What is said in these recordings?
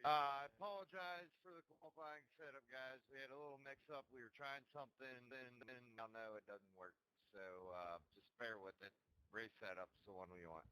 I apologize for the qualifying setup, guys. We had a little mix-up. We were trying something, and now know it doesn't work. So just bear with it. Race setup's the one we want.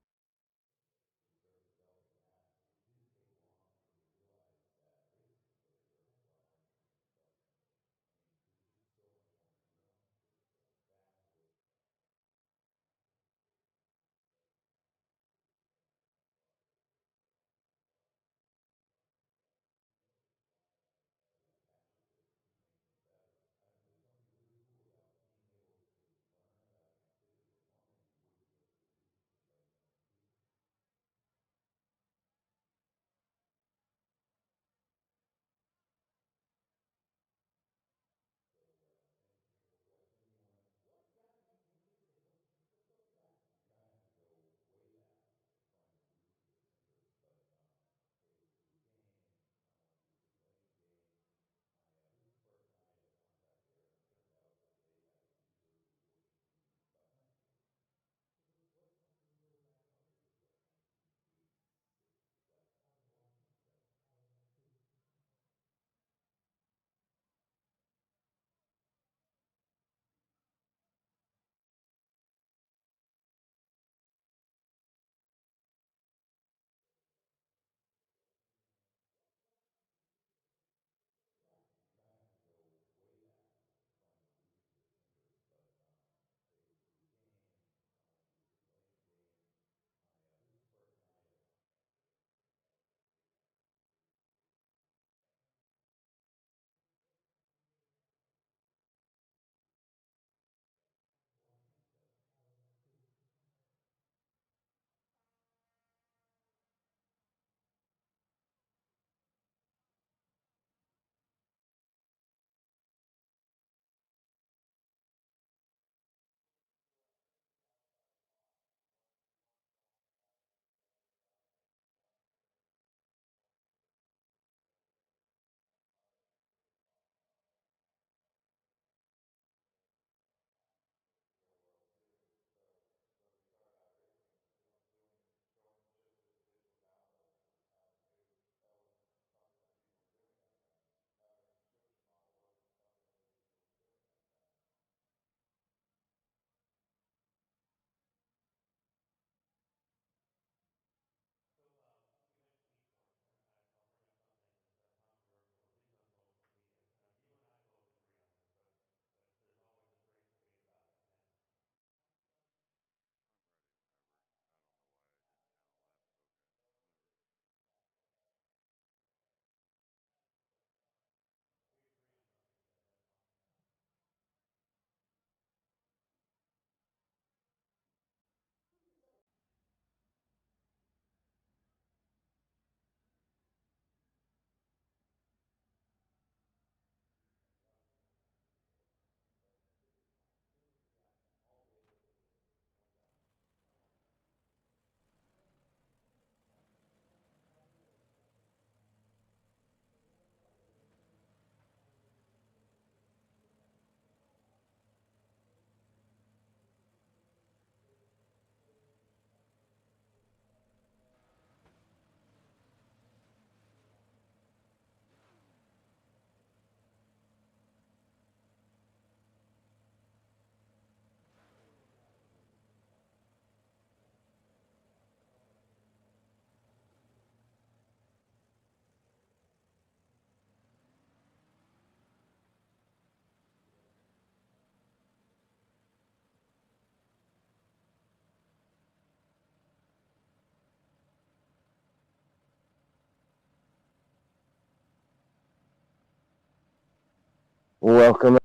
Welcome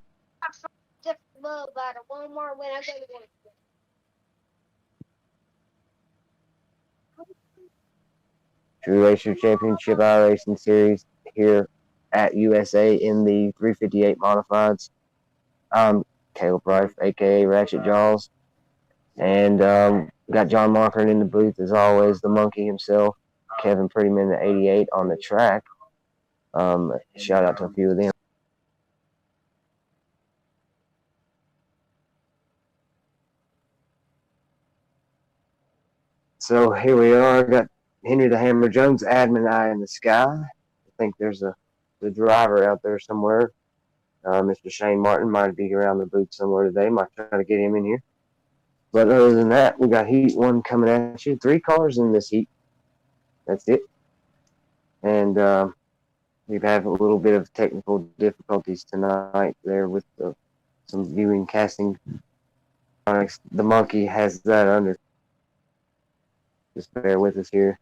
to Racer Championship iRacing Series here at USA in the 358 Modifieds. I'm Caleb Rife, aka Ratchet Jaws, and got John Marker in the booth as always, the monkey himself, Kevin Prettyman, the 88 on the track. Shout out to a few of them. So here we are. Got Henry the Hammer Jones, admin eye in the sky. think there's the driver out there somewhere. Mr. Shane Martin might be around the booth somewhere today. Might try to get him in here. But other than that, we got Heat 1 coming at you. 3 cars in this heat. That's it. And we've had a little bit of technical difficulties tonight there with some viewing casting. The monkey has that under. Just bear with us here.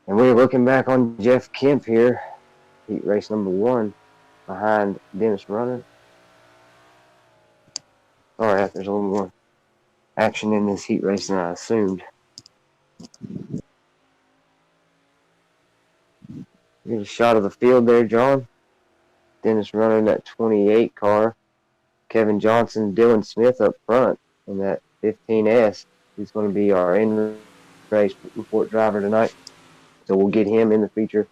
And we're looking back on Jeff Kemp here, heat race number 1, behind Dennis Runner. All right, there's a little more action in this heat race than I assumed. Get a shot of the field there, John. Dennis Runner in that 28 car. Kevin Johnson, Dylan Smith up front in that 15S. He's going to be our in-race report driver tonight. So we'll get him in the feature,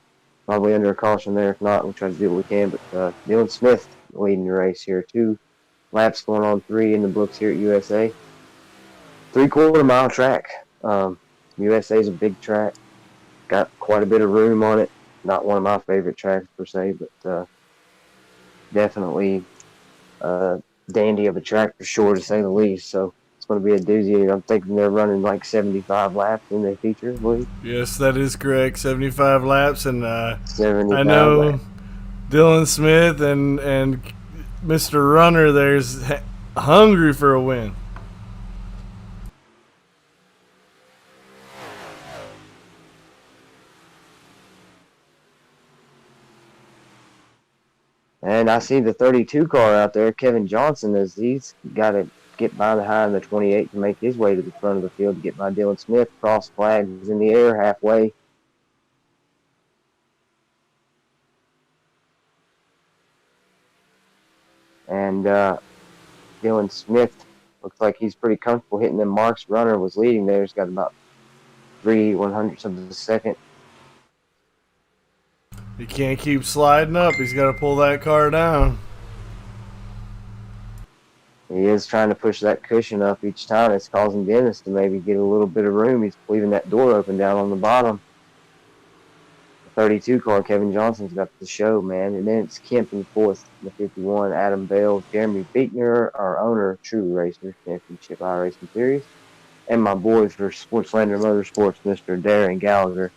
probably under a caution there. If not, we'll try to do what we can. But Dylan Smith leading the race here. 2 laps going on 3 in the books here at USA. 3/4 mile track. USA is a big track. Got quite a bit of room on it. Not one of my favorite tracks per se, but definitely dandy of a track for sure, to say the least. So it's going to be a doozy. I'm thinking they're running like 75 laps in their feature, I believe. Yes, that is correct. 75 laps, and 75 I know laps. Dylan Smith and Mr. Runner there's hungry for a win. And I see the 32 car out there, Kevin Johnson, as he's got to get behind the 28 to make his way to the front of the field to get by Dylan Smith. Cross flags in the air halfway. And Dylan Smith looks like he's pretty comfortable hitting them marks. Runner was leading there. He's got about 3/100ths of a second. He can't keep sliding up. He's got to pull that car down. He is trying to push that cushion up each time. It's causing Dennis to maybe get a little bit of room. He's leaving that door open down on the bottom. The 32 car, Kevin Johnson's got the show, man. And then it's Kemp in 4th, the 51, Adam Bell, Jeremy Beekner, our owner of True Racer Championship iRacing Series, and my boy for Sportslander Motorsports, Mr. Darren Gallagher,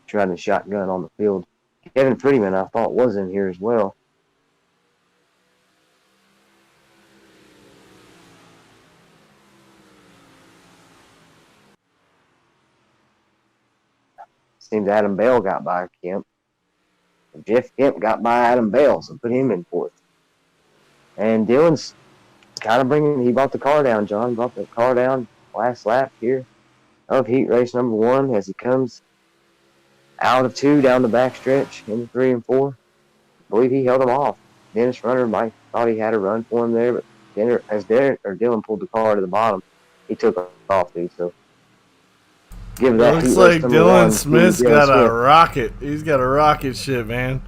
trying to shotgun on the field. Kevin Prettyman, I thought, was in here as well. Seems Adam Bell got by Kemp. Jeff Kemp got by Adam Bell, so put him in 4th. And Dylan's kind of he brought the car down, John. Brought the car down last lap here of heat race number 1 as he comes out of 2 down the backstretch into 3 and 4. I believe he held him off. Dennis Runner might thought he had a run for him there, but Dylan pulled the car to the bottom, he took off too. So give that. Looks like Dylan Smith's got a rocket. He's got a rocket ship, man.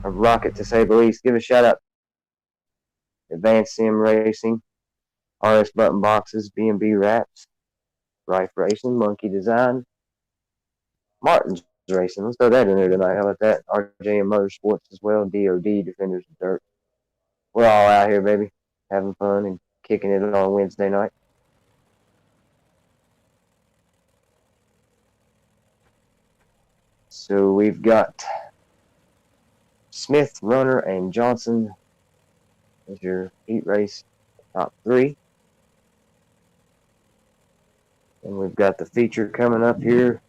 A rocket, to say the least. Give a shout out Advanced Sim Racing, RS Button Boxes, B&B Wraps, Rife Racing, Monkey Design, Martin's Racing. Let's throw that in there tonight. How about that? RJM Motorsports as well, DOD, Defenders of Dirt. We're all out here, baby, having fun and kicking it on Wednesday night. So we've got Smith, Runner, and Johnson as your heat race top 3. And we've got the feature coming up here.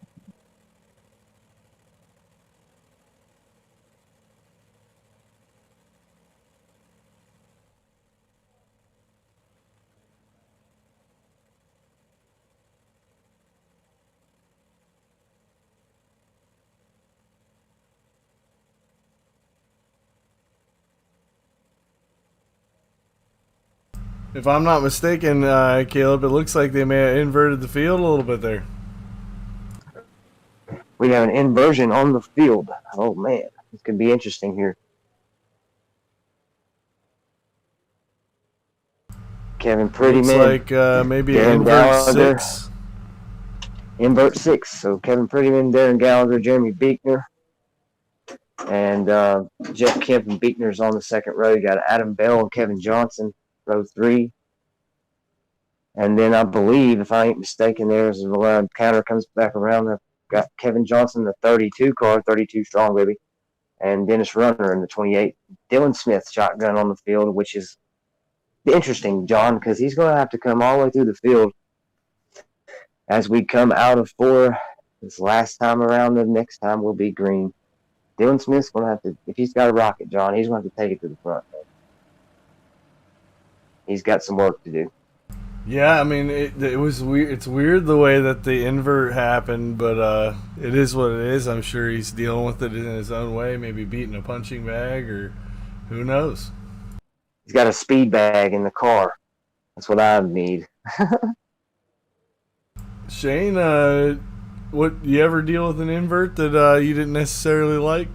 If I'm not mistaken, Caleb, it looks like they may have inverted the field a little bit there. We have an inversion on the field. Oh, man. This could be interesting here. Kevin Prettyman. Looks like maybe Darren invert Gallagher. 6. Invert 6. So Kevin Prettyman, Darren Gallagher, Jeremy Beekner, and Jeff Kemp and Beekner's on the second row. You got Adam Bell and Kevin Johnson, row 3. And then I believe, if I ain't mistaken, there's a counter comes back around. I've got Kevin Johnson, the 32 car, 32 strong baby, and Dennis Runner in the 28. Dylan Smith shotgun on the field, which is interesting, John, because he's going to have to come all the way through the field as we come out of 4. This last time around, the next time will be green. Dylan Smith's going to have to, if he's got a rocket, John, he's going to have to take it to the front. He's got some work to do. Yeah, I mean, it was weird. It's weird the way that the invert happened, but it is what it is. I'm sure he's dealing with it in his own way, maybe beating a punching bag, or who knows. He's got a speed bag in the car. That's what I need. Shane, what you ever deal with an invert that you didn't necessarily like?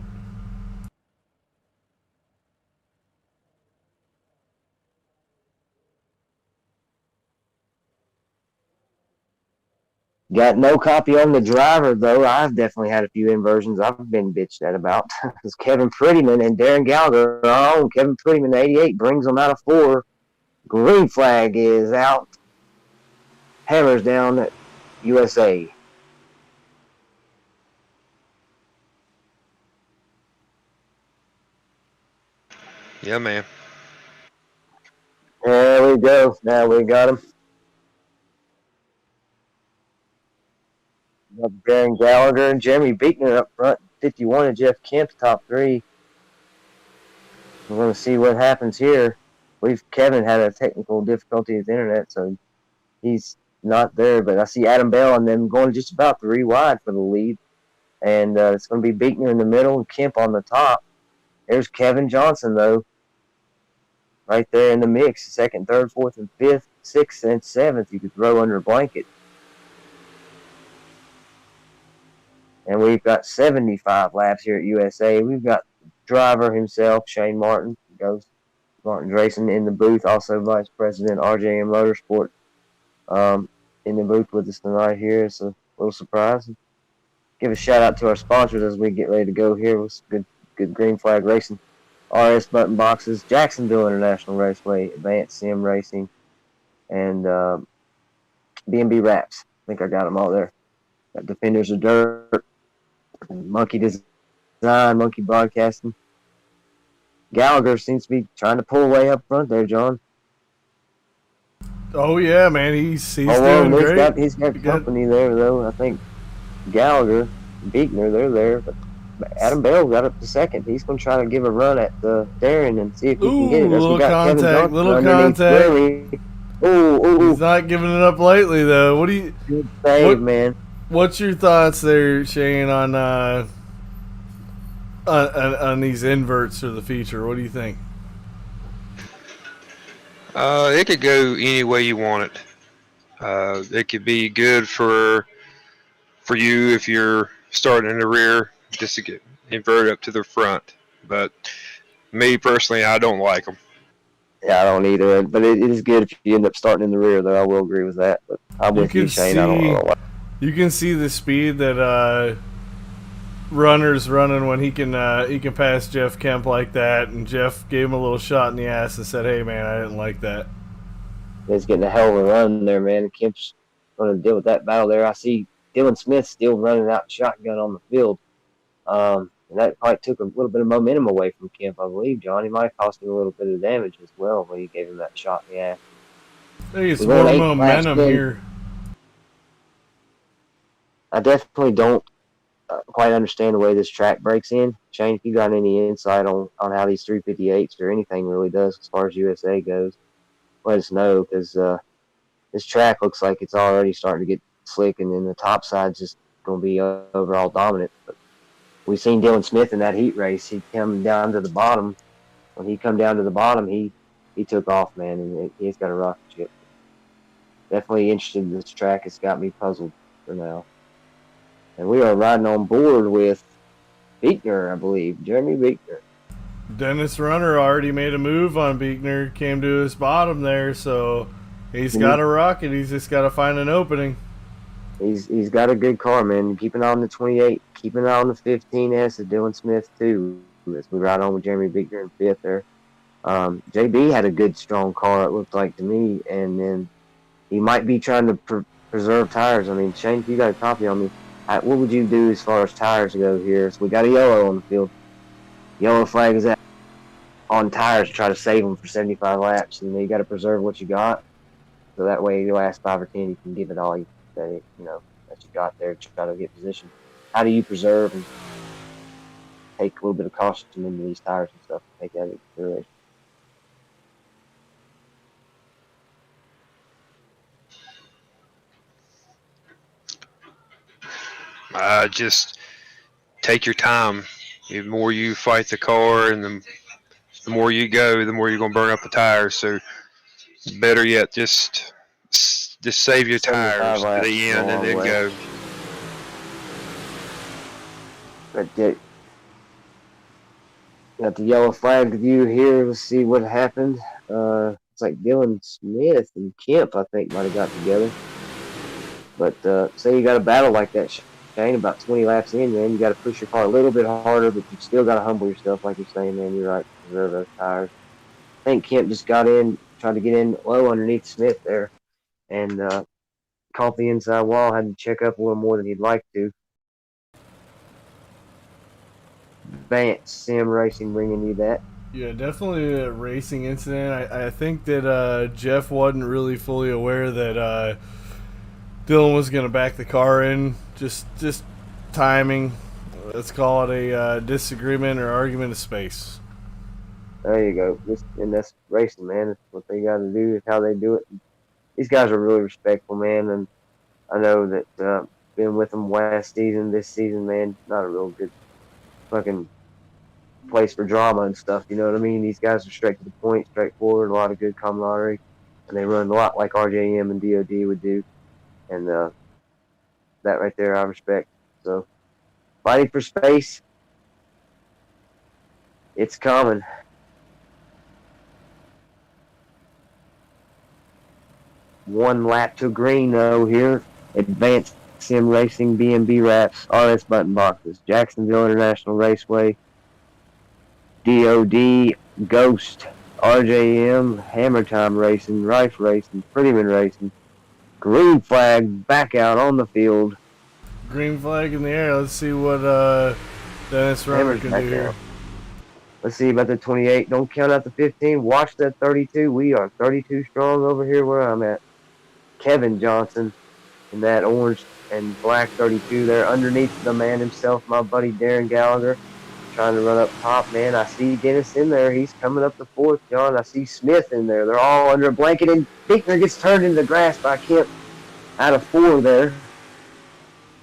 Got no copy on the driver, though. I've definitely had a few inversions I've been bitched at about. Because Kevin Prettyman and Darren Gallagher are on. Kevin Prettyman, 88, brings them out of 4. Green flag is out. Hammers down at USA. Yeah, man. There we go. Now we got him. Darren Gallagher and Jeremy Beekner up front. 51 and Jeff Kemp's top 3. We're going to see what happens here. Kevin had a technical difficulty with the internet, so he's not there. But I see Adam Bell and them going just about 3 wide for the lead. And it's going to be Beekner in the middle and Kemp on the top. There's Kevin Johnson, though, right there in the mix. 2nd, 3rd, 4th, and 5th, 6th, and 7th. You could throw under a blanket. And we've got 75 laps here at USA. We've got the driver himself, Shane Martin, Martin Drayson in the booth, also Vice President RJM Motorsport in the booth with us tonight here. It's a little surprise. Give a shout out to our sponsors as we get ready to go here with good green flag racing. RS Button Boxes, Jacksonville International Raceway, Advanced Sim Racing, and B&B Wraps. I think I got them all there. Got Defenders of Dirt, Monkey Design, Monkey Broadcasting. Gallagher seems to be trying to pull away up front there, John. Oh yeah, man, he's doing great. He's got company there, though. I think Gallagher, Beekner, they're there, but Adam Bell got up to 2nd. He's going to try to give a run at Darren and see if he can get it. Little contact. He's not giving it up lately, though. What do you? Good save, man. What's your thoughts there, Shane, on these inverts for the future? What do you think? It could go any way you want it. It could be good for you if you're starting in the rear, just to get inverted up to the front. But me personally, I don't like them. Yeah, I don't either. But it is good if you end up starting in the rear, though. I will agree with that. But I'm with you, Shane. I don't like. You can see the speed that Runner's running when he can pass Jeff Kemp like that, and Jeff gave him a little shot in the ass and said, "Hey, man, I didn't like that." He's getting a hell of a run there, man. Kemp's going to deal with that battle there. I see Dylan Smith still running out shotgun on the field, and that probably took a little bit of momentum away from Kemp, I believe, John. He might have cost him a little bit of damage as well when he gave him that shot in the ass. I think it's more momentum here. I definitely don't quite understand the way this track breaks in. Shane, if you got any insight on how these 358s or anything really does as far as USA goes, let us know, because this track looks like it's already starting to get slick, and then the top side's just going to be overall dominant. But we've seen Dylan Smith in that heat race. He come down to the bottom. When he come down to the bottom, he he took off, man, and he's got a rocket ship. Definitely interested in this track. It's got me puzzled for now. And we are riding on board with Beekner, I believe, Jeremy Beekner. Dennis Runner already made a move on Beekner, came to his bottom there, so he's got a rocket. He's just got to find an opening. He's got a good car, man. Keep an eye on the 28. Keep an eye on the 15S of Dylan Smith, too, as we ride on with Jeremy Beekner in fifth there. JB had a good, strong car, it looked like to me, and then he might be trying to preserve tires. I mean, Shane, if you got a copy on me, what would you do as far as tires go here? So we got a yellow on the field. Yellow flag is on tires to try to save them for 75 laps, and you got to preserve what you got. So that way, the last 5 or 10, you can give it all that you got there to try to get position. How do you preserve and take a little bit of caution into these tires and stuff? Take that into consideration. Just take your time. The more you fight the car and the more you go, the more you're going to burn up the tires. So better yet, just save your tires to the end and then go. Got the yellow flag view here. Let's see what happened. It's like Dylan Smith and Kemp, I think, might have got together. But say you got a battle like that, Shane, about 20 laps in, man, you got to push your car a little bit harder, but you still got to humble yourself, like you're saying, man. You're right, preserve those tires. I think Kemp just got in, tried to get in low underneath Smith there, and caught the inside wall, had to check up a little more than he'd like to. Vance Sim Racing bringing you that. Yeah, definitely a racing incident. I think that Jeff wasn't really fully aware that Dylan was going to back the car in. Just timing. Let's call it a disagreement or argument of space. There you go. And that's racing, man. It's what they got to do. It's how they do it. These guys are really respectful, man. And I know that been with them last season, this season, man, not a real good fucking place for drama and stuff. You know what I mean? These guys are straight to the point, straightforward, a lot of good camaraderie. And they run a lot like RJM and DOD would do. And that right there, I respect. So, fighting for space, it's common. One lap to green, though, here. Advanced Sim Racing, BMB Wraps, RS Button Boxes, Jacksonville International Raceway, DOD, Ghost, RJM, Hammer Time Racing, Rife Racing, Prettyman Racing. Green flag back out on the field. Green flag in the air. Let's see what Dennis Runner can do here. Let's see about the 28. Don't count out the 15. Watch that 32. We are 32 strong over here where I'm at. Kevin Johnson in that orange and black 32 there underneath the man himself, my buddy Darren Gallagher, trying to run up top, man. I see Dennis in there. He's coming up the fourth, John. I see Smith in there. They're all under a blanket, and Beekner gets turned into the grass by Kemp out of 4 there.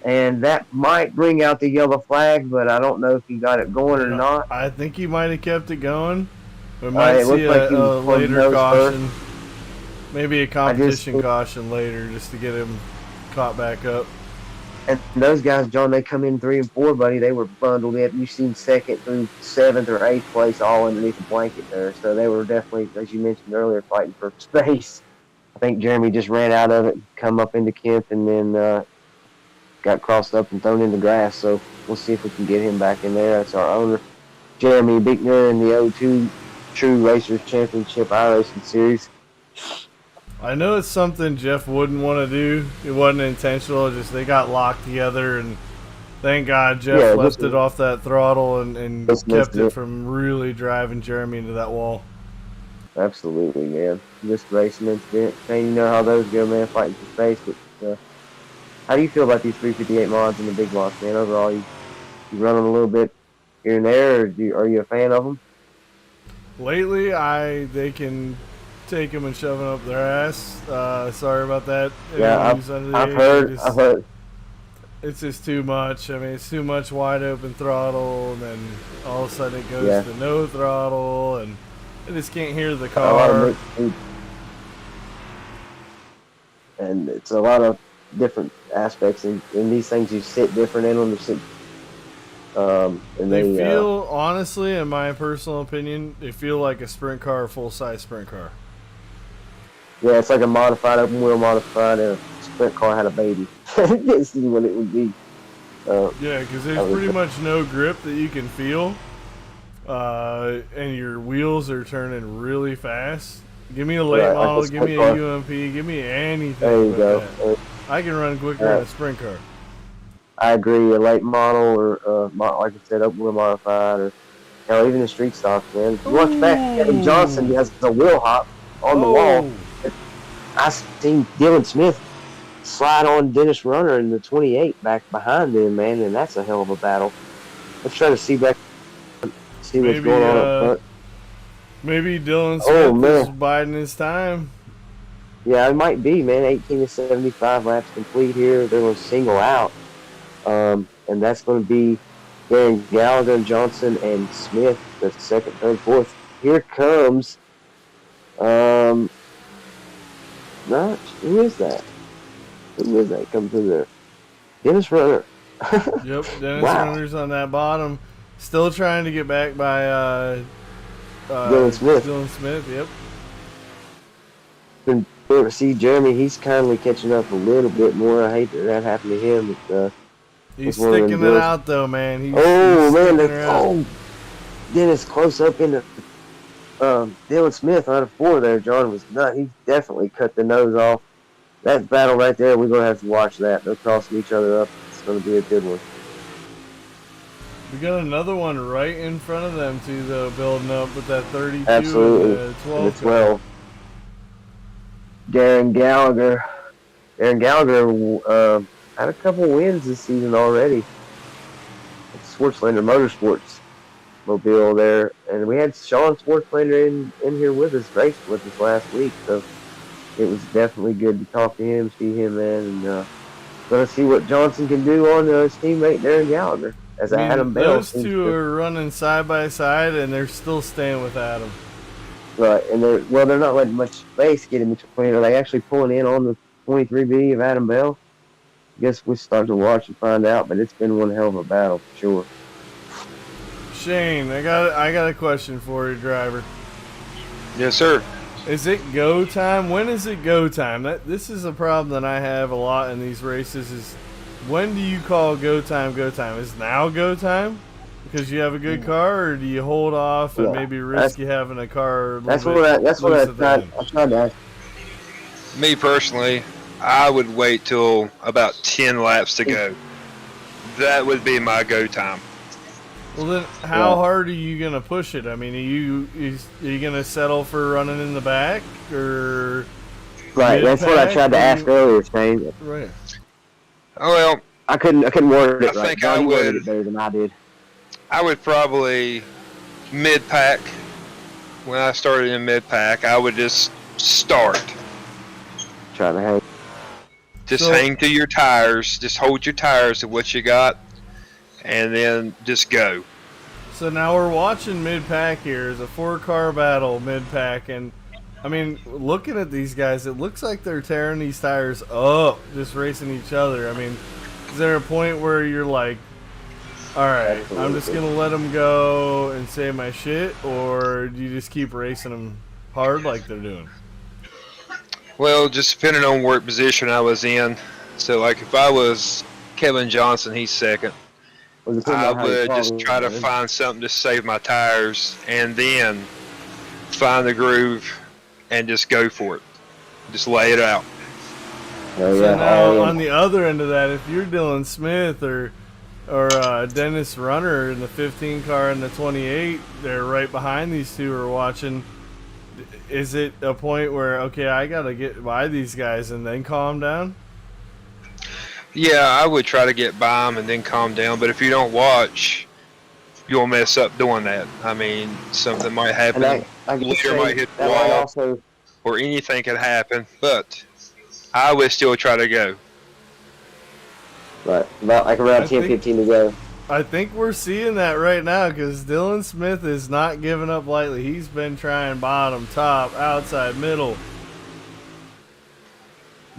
And that might bring out the yellow flag, but I don't know if he got it going or not. I think he might have kept it going. We might see like a later caution. First. Maybe a competition caution later just to get him caught back up. And those guys, John, they come in 3 and 4, buddy. They were bundled in. You've seen 2nd through 7th or 8th place all underneath a blanket there. So they were definitely, as you mentioned earlier, fighting for space. I think Jeremy just ran out of it, come up into Kemp, and then got crossed up and thrown in the grass. So we'll see if we can get him back in there. That's our owner, Jeremy Beekner, in the O2 True Racers Championship iRacing Series. I know it's something Jeff wouldn't want to do. It wasn't intentional. Just they got locked together, and thank God Jeff left it off that throttle and kept it from really driving Jeremy into that wall. Absolutely, man. Just racing incident. Man, you know how those go, man, fighting for space. But how do you feel about these 358 mods and the big blocks, man? Overall, you run them a little bit here and there, or are you a fan of them? Lately, they can take them and shove them up their ass. Sorry about that. Yeah, I've heard. It's just too much. I mean, it's too much wide open throttle, and then all of a sudden it goes to no throttle, and I just can't hear the A lot of car. mixed food. And it's a lot of different aspects, and these things you sit different in them. You sit, and They they feel, honestly, in my personal opinion, they feel like a sprint car, a full-size sprint car. yeah, it's like a modified open wheel modified, and a sprint car had a baby. This is what it would be. Yeah, because there's pretty much no grip that you can feel, and your wheels are turning really fast. Give me a late Right, like a model, give me sprint a car. UMP, give me anything. There you but go. that. I can run quicker in a sprint car. I agree. A late model, or like I said, open wheel modified, or hell, even the street stock, man. If you watch back, Kevin Johnson has a wheel hop on the wall. I seen Dylan Smith slide on Dennis Runner in the 28 back behind him, man, and that's a hell of a battle. Let's try to see what's Maybe, going on up front. Maybe Dylan Smith is biding his time. Yeah, it might be, man. 18 to 75 laps complete here. They're going to single out. And that's going to be Darren Gallagher, Johnson, and Smith, the second, third, fourth. Here comes, who is that? Who is that coming through there? Dennis Runner. Yep, Dennis Runner's on that bottom. Still trying to get back by Dylan Smith. Dylan Smith, yep. Been to see Jeremy. He's kindly catching up a little bit more. I hate that happened to him. But, he's sticking it out, though, man. He's Dennis close up into Dylan Smith out of 4 there. John was nuts. He definitely cut the nose off. That battle right there, we're going to have to watch that. They're crossing each other up. It's going to be a good one. We got another one right in front of them, too, though, building up with that 32 Absolutely. and the 12. And the 12. Darren Gallagher. Darren Gallagher had a couple wins this season already. It's Schwartzlander Motorsports mobile there. And we had Sean Schwartzlander in here with us, raced with us last week. So it was definitely good to talk to him, see him, man. And going to see what Johnson can do on his teammate Darren Gallagher. As Adam Bell. Those two are running side by side, and they're still staying with Adam. Right, and they're not letting much space get in between. Are they actually pulling in on the 23B of Adam Bell? I guess we'll start to watch and find out, but it's been one hell of a battle for sure. Shane, I got a question for you, driver. Yes, sir. Is it go time? When is it go time? This is a problem that I have a lot in these races is when do you call go time go time? Is now go time? Because you have a good car, or do you hold off and maybe risk you having a car? That's what I tried to ask. Me personally, I would wait till about 10 laps to go. That would be my go time. Well, then how hard are you going to push it? I mean, are you going to settle for running in the back, or right? That's what I tried to ask earlier, Shane. Right. Oh well, I couldn't word it I right. think John, I you would. worded it better than I did. I would probably mid-pack. When I started in mid-pack, I would just start. Try to hang. Just hang to your tires. Just hold your tires to what you got, and then just go. So now we're watching mid-pack here. It's a 4-car battle mid-pack, and I mean, looking at these guys, it looks like they're tearing these tires up, just racing each other. I mean, is there a point where you're like, all right, I'm just going to let them go and save my shit, or do you just keep racing them hard like they're doing? Well, just depending on what position I was in. So, like, if I was Kevin Johnson, he's second. I would just try to find something to save my tires and then find the groove and just go for it. Just lay it out. Oh, So now on the other end of that, if you're Dylan Smith or Dennis Runner in the 15 car and the 28, they're right behind these two are watching. Is it a point where, okay, I got to get by these guys and then calm down? Yeah, I would try to get by them and then calm down. But if you don't watch, you'll mess up doing that. I mean, something might happen. Leader might hit the wall, or anything can happen. But I would still try to go. Right, about like around 10, 15 to go. I think we're seeing that right now because Dylan Smith is not giving up lightly. He's been trying bottom, top, outside, middle.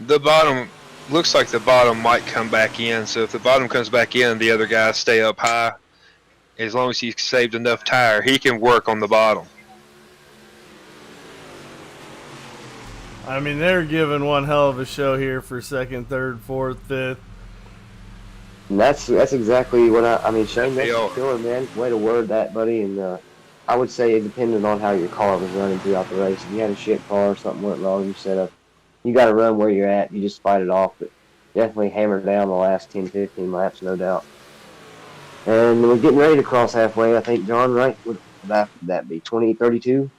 The bottom looks like the bottom might come back in. So if the bottom comes back in, the other guys stay up high. As long as he's saved enough tire, he can work on the bottom. I mean, they're giving one hell of a show here for second, third, fourth, fifth. And that's exactly what I mean, Shane, that's They are. killer, man. Way to word that, buddy. And I would say it depended on how your car was running throughout the race. If you had a shit car or something went wrong, you set up. You got to run where you're at. You just fight it off. But definitely hammered down the last 10, 15 laps, no doubt. And we're getting ready to cross halfway, I think, John, right? Would that be 20, 32?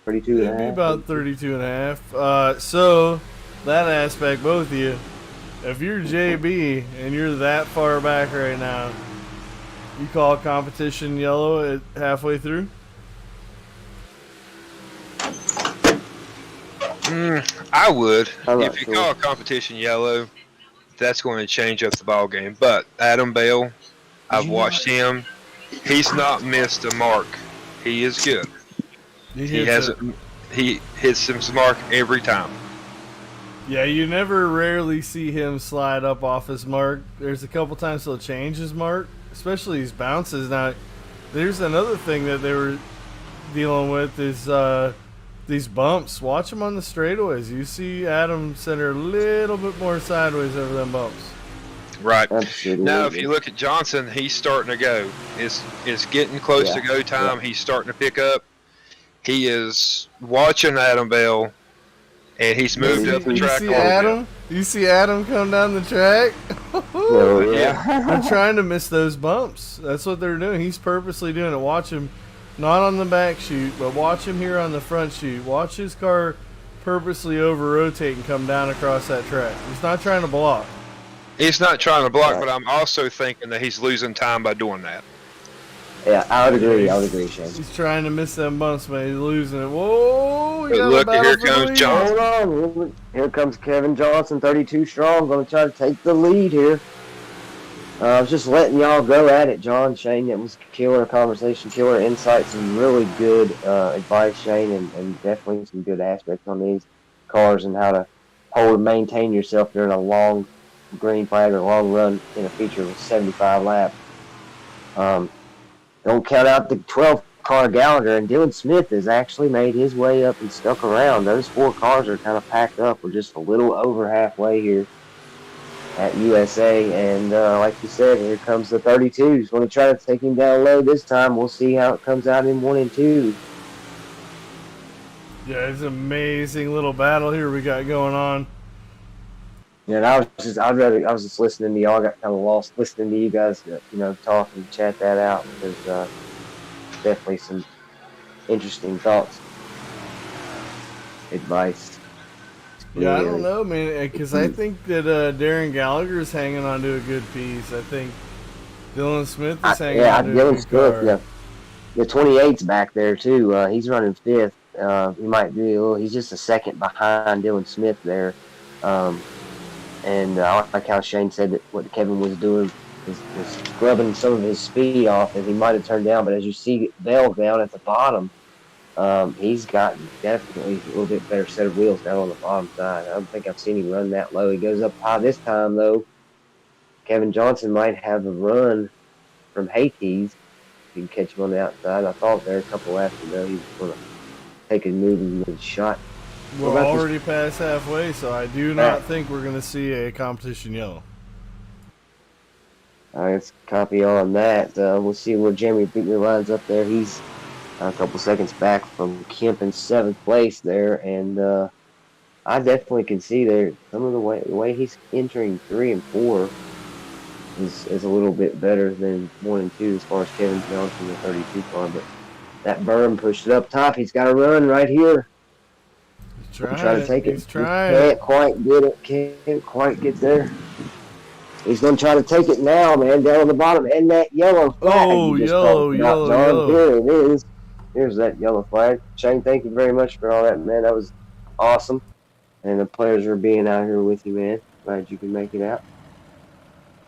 32 and a It'd be half? about 32 and a half. So, that aspect, both of you, if you're JB and you're that far back right now, you call competition yellow at halfway through? I would. I'm not If you sure. call a competition yellow, that's going to change up the ball game. But Adam Bell, I've watched him. He's not missed a mark. He is good. He hits his mark every time. Yeah, you never rarely see him slide up off his mark. There's a couple times he'll change his mark, especially his bounces. Now, there's another thing that they were dealing with is these bumps. Watch him on the straightaways. You see Adam center a little bit more sideways over them bumps. Right. Absolutely. Now, if you look at Johnson, he's starting to go. It's getting close to go time. Yeah. He's starting to pick up. He is watching Adam Bell, and he's moved up the track a You see little Adam? You see Adam come down the track? Oh, They're trying to miss those bumps. That's what they're doing. He's purposely doing it. Watch him, not on the back chute, but watch him here on the front chute. Watch his car purposely over-rotate and come down across that track. He's not trying to block. He's not trying to block, Right. but I'm also thinking that he's losing time by doing that. Yeah, I would agree, Shane. He's trying to miss them bumps, man. He's losing it. Whoa! We But got a look, battle here for the comes lead. John. Hold on. Here comes Kevin Johnson, 32 strong, going to try to take the lead here. I was just letting y'all go at it, John, Shane. It was killer conversation, killer insights, some really good advice, Shane, and definitely some good aspects on these cars and how to hold and maintain yourself during a long green flag or long run in a feature with 75 laps. Don't count out the 12 car Gallagher, and Dylan Smith has actually made his way up and stuck around. Those 4 cars are kind of packed up. We're just a little over halfway here at USA, and like you said, here comes the 32. He's going to try to take him down low this time. We'll see how it comes out in 1 and 2. Yeah, it's an amazing little battle here we got going on. Yeah, and I was just listening to y'all. I got kind of lost listening to you guys, talk and chat that out, because definitely some interesting thoughts, advice. Yeah, I don't know, man, because I think that Darren Gallagher is hanging on to a good piece. I think Dylan Smith is hanging on to a Dylan good Smith, car. yeah. The 28's back there, too. He's running 5th. He might be he's just a second behind Dylan Smith there. And I like how Shane said that what Kevin was doing was scrubbing some of his speed off, and he might have turned down. But as you see Bell down at the bottom, he's got definitely a little bit better set of wheels down on the bottom side. I don't think I've seen him run that low. He goes up high this time, though. Kevin Johnson might have a run from Haykeys. You can catch him on the outside. I thought there a couple laps ago he was going to take a move and get a shot. We're What about this- already past halfway, so I do not think we're going to see a competition yellow. All right, let's copy on that. We'll see where Jeremy Bickner lines up there. He's a couple seconds back from Kemp in 7th place there, and I definitely can see there some of the way he's entering 3 and 4 is a little bit better than 1 and 2 as far as Kevin Johnson, the 32 car. But that berm pushed it up top. He's got to run right here. He's Try to take it. He's trying. Can't quite get it. Can't quite get there. He's going to try to take it now, man, down on the bottom. And that yellow flag. Oh, you just yellow, talked about, yellow, John. yellow. Here it is. Here's that yellow flag. Shane, thank you very much for all that, man. That was awesome. And the pleasure of being out here with you, man. Glad you can make it out.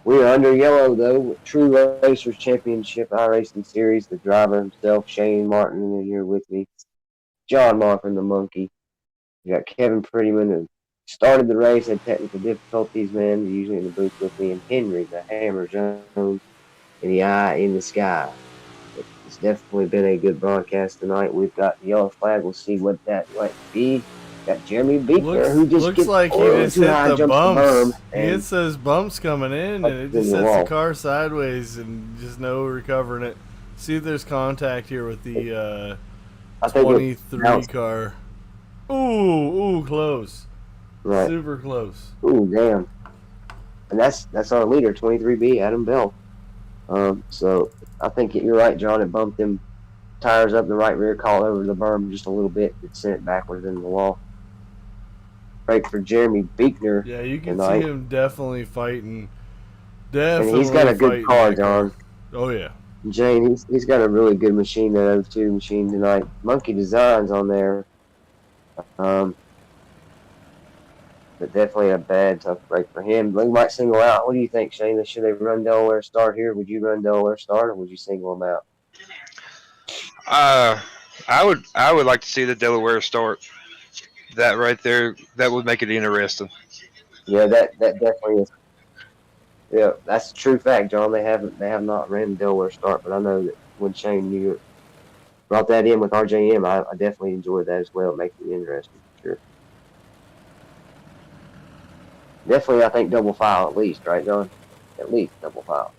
We are under yellow, though. True Racers Championship iRacing Series. The driver himself, Shane Martin, is here with me. John Martin, the monkey. We got Kevin Prettyman, who started the race, had technical difficulties, man. Usually in the booth with me. And Henry, the Hammer Jones, and the Eye in the Sky. It's definitely been a good broadcast tonight. We've got the yellow flag. We'll see what that might be. Got Jeremy Beekner, who just looks gets like he just too hit high, the jumps bumps. the berm, He hits those bumps coming in, and it just sets the car sideways and just no recovering it. See if there's contact here with the 23 car. Ooh, close. Right. Super close. Ooh, damn. And that's our leader, 23B, Adam Bell. So I think you're right, John. It bumped them tires up the right rear, caught over the berm just a little bit. It sent it backwards into the wall. Break for Jeremy Beekner. Yeah, you can tonight. see him definitely fighting. And he's got a good car, John. Oh, yeah. Jane, he's got a really good machine, that 02 machine tonight. Monkey Designs on there. But definitely a bad, tough break for him. We might single out. What do you think, Shane? Should they run Delaware Start here? Would you run Delaware Start, or would you single them out? I would like to see the Delaware Start. That right there, that would make it interesting. Yeah, that definitely is. Yeah, that's a true fact, John. They have not ran Delaware Start, but I know that when Shane brought that in with RJM, I definitely enjoyed that as well. It makes it interesting, for sure. Definitely, I think double file at least, right, John? At least double file.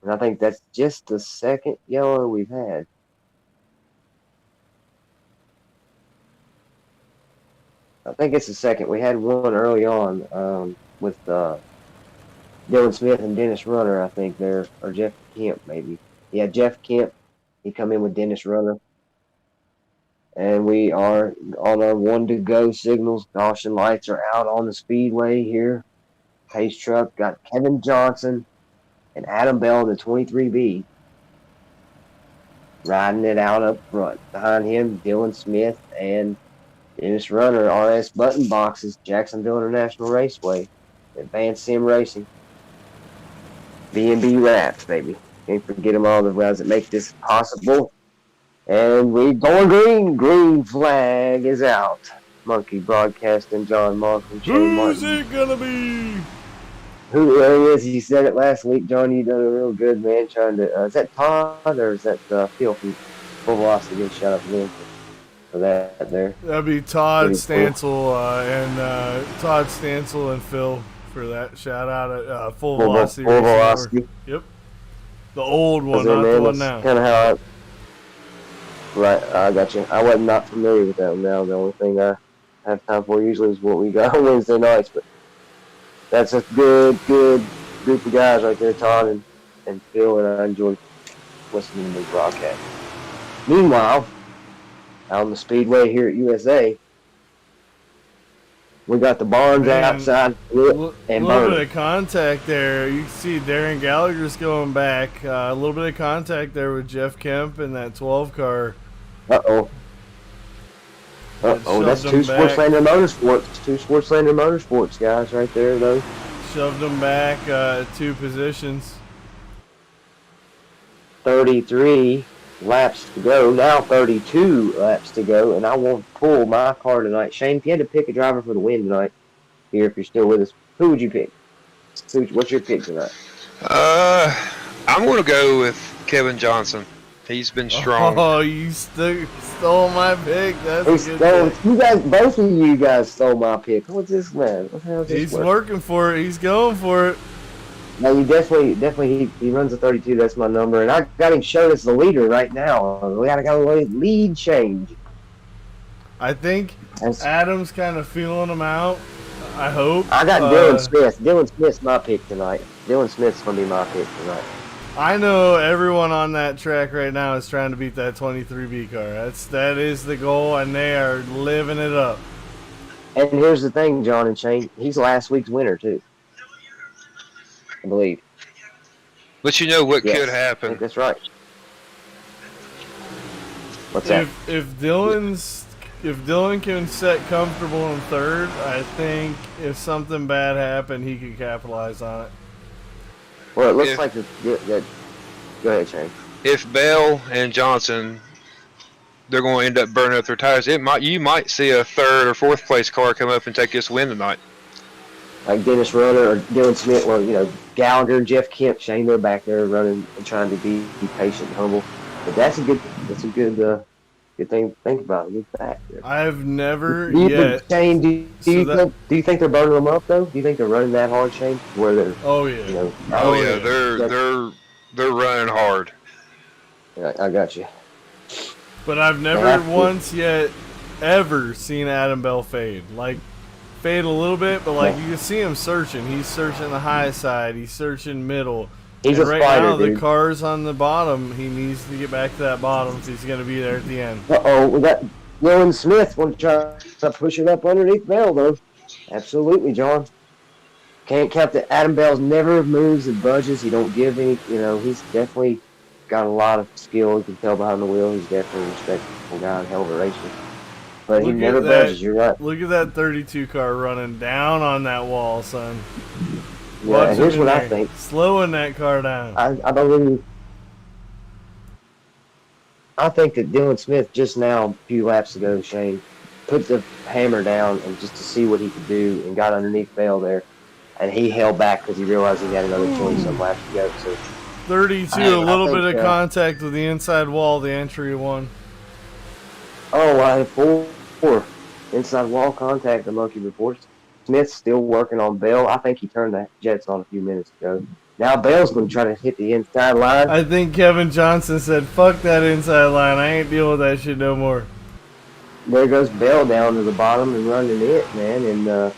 And I think that's just the second yellow we've had. I think it's the second. We had one early on with Dylan Smith and Dennis Runner, I think there, or Jeff Kemp maybe. Yeah, Jeff Kemp. He come in with Dennis Runner. And we are on our 1-to-go signals. Caution lights are out on the speedway here. Pace truck got Kevin Johnson and Adam Bell in the 23B. Riding it out up front. Behind him, Dylan Smith and Dennis Runner, RS Button Boxes, Jacksonville International Raceway. Advanced Sim Racing. B&B Wraps, baby. Can't forget them all, the guys that make this possible. And we going green. Green flag is out. Monkey Broadcasting, John Markham, Shane Who's Martin. it gonna be? Who there he is? You said it last week, John. You done a real good, man. Trying to is that Todd or is that Phil from Full Velocity? Give a shout out to them for that there. That'd be Todd Pretty Stansel Todd Stansel and Phil for that shout out at Full Velocity. Full Velocity. Yep. The old one, not man, the one that's now. kind of how right, I got you. I wasn't not familiar with that one now. The only thing I have time for usually is what we got on Wednesday nights. But that's a good group of guys right there, Todd and Phil, and I enjoyed listening to the broadcast. Meanwhile, out on the speedway here at USA, we got the barns outside and A little bit burning. of contact there. You can see Darren Gallagher's going back. A little bit of contact there with Jeff Kemp in that 12 car. Uh-oh. That's two Sportslander Motorsports. Two Sportslander Motorsports guys right there, though. Shoved him back 2 positions. 33 laps to go. Now 32 laps to go, and I won't pull my car tonight. Shane, if you had to pick a driver for the win tonight, here, if you're still with us, who would you pick? What's your pick tonight? I'm going to go with Kevin Johnson. He's been strong. Oh, you stole my pick. That's a good pick. You guys, both of you guys stole my pick. What's this, man? What the hell is this? He's working for it. He's going for it. No, you definitely he runs a 32. That's my number, and I got him showed as the leader right now. We got a lead change. I think Adam's kind of feeling him out. I hope. I got Dylan Smith. Dylan Smith's my pick tonight. Dylan Smith's gonna be my pick tonight. I know everyone on that track right now is trying to beat that 23B car. That is the goal, and they are living it up. And here's the thing, John and Shane. He's last week's winner too, I believe. But you know what could I think happen. that's right. What's that? If if Dylan can set comfortable in third, I think if something bad happened, he could capitalize on it. Well, it looks If- like that. Go ahead, Shane. If Bell and Johnson, they're going to end up burning up their tires, you might see a third or fourth place car come up and take this win tonight. Like Dennis Runner or Dylan Smith, or Gallagher, Jeff Kemp, Shane, they're back there running and trying to be patient and humble. But that's a good thing to think about. Good fact. I've never Do you, yet. Shane, do you think they're burning them up though? Do you think they're running that hard, Shane? Where they're Oh yeah. Oh yeah, they're running hard. I got you. But I've never once yet ever seen Adam Bell fade. Like, fade a little bit, but like you can see him searching. He's searching the high side. He's searching middle. He's and a right fighter, now, dude. the car's on the bottom. He needs to get back to that bottom if he's going to be there at the end. We got Dylan Smith want to try to push it up underneath Bell though. Absolutely, John. Can't count that Adam Bell's never moves and budges. He don't give any. He's definitely got a lot of skill. You can tell behind the wheel. He's definitely a respectable guy, hell of a racer. But he Look never at that. budges. You're right. Look at that 32 car running down on that wall, son. Yeah, Watch here's him in what I there, think. slowing that car down. I believe. I think that Dylan Smith just now, a few laps ago, Shane, put the hammer down and just to see what he could do and got underneath Bell there. And he held back because he realized he had another 20-some laps to go. So 32, a little bit of contact with the inside wall, the entry one. I had four inside wall contact, the monkey reports. Smith's still working on Bell. I think he turned the jets on a few minutes ago. Now Bell's going to try to hit the inside line. I think Kevin Johnson said, fuck that inside line. I ain't dealing with that shit no more. There goes Bell down to the bottom and running it, man. And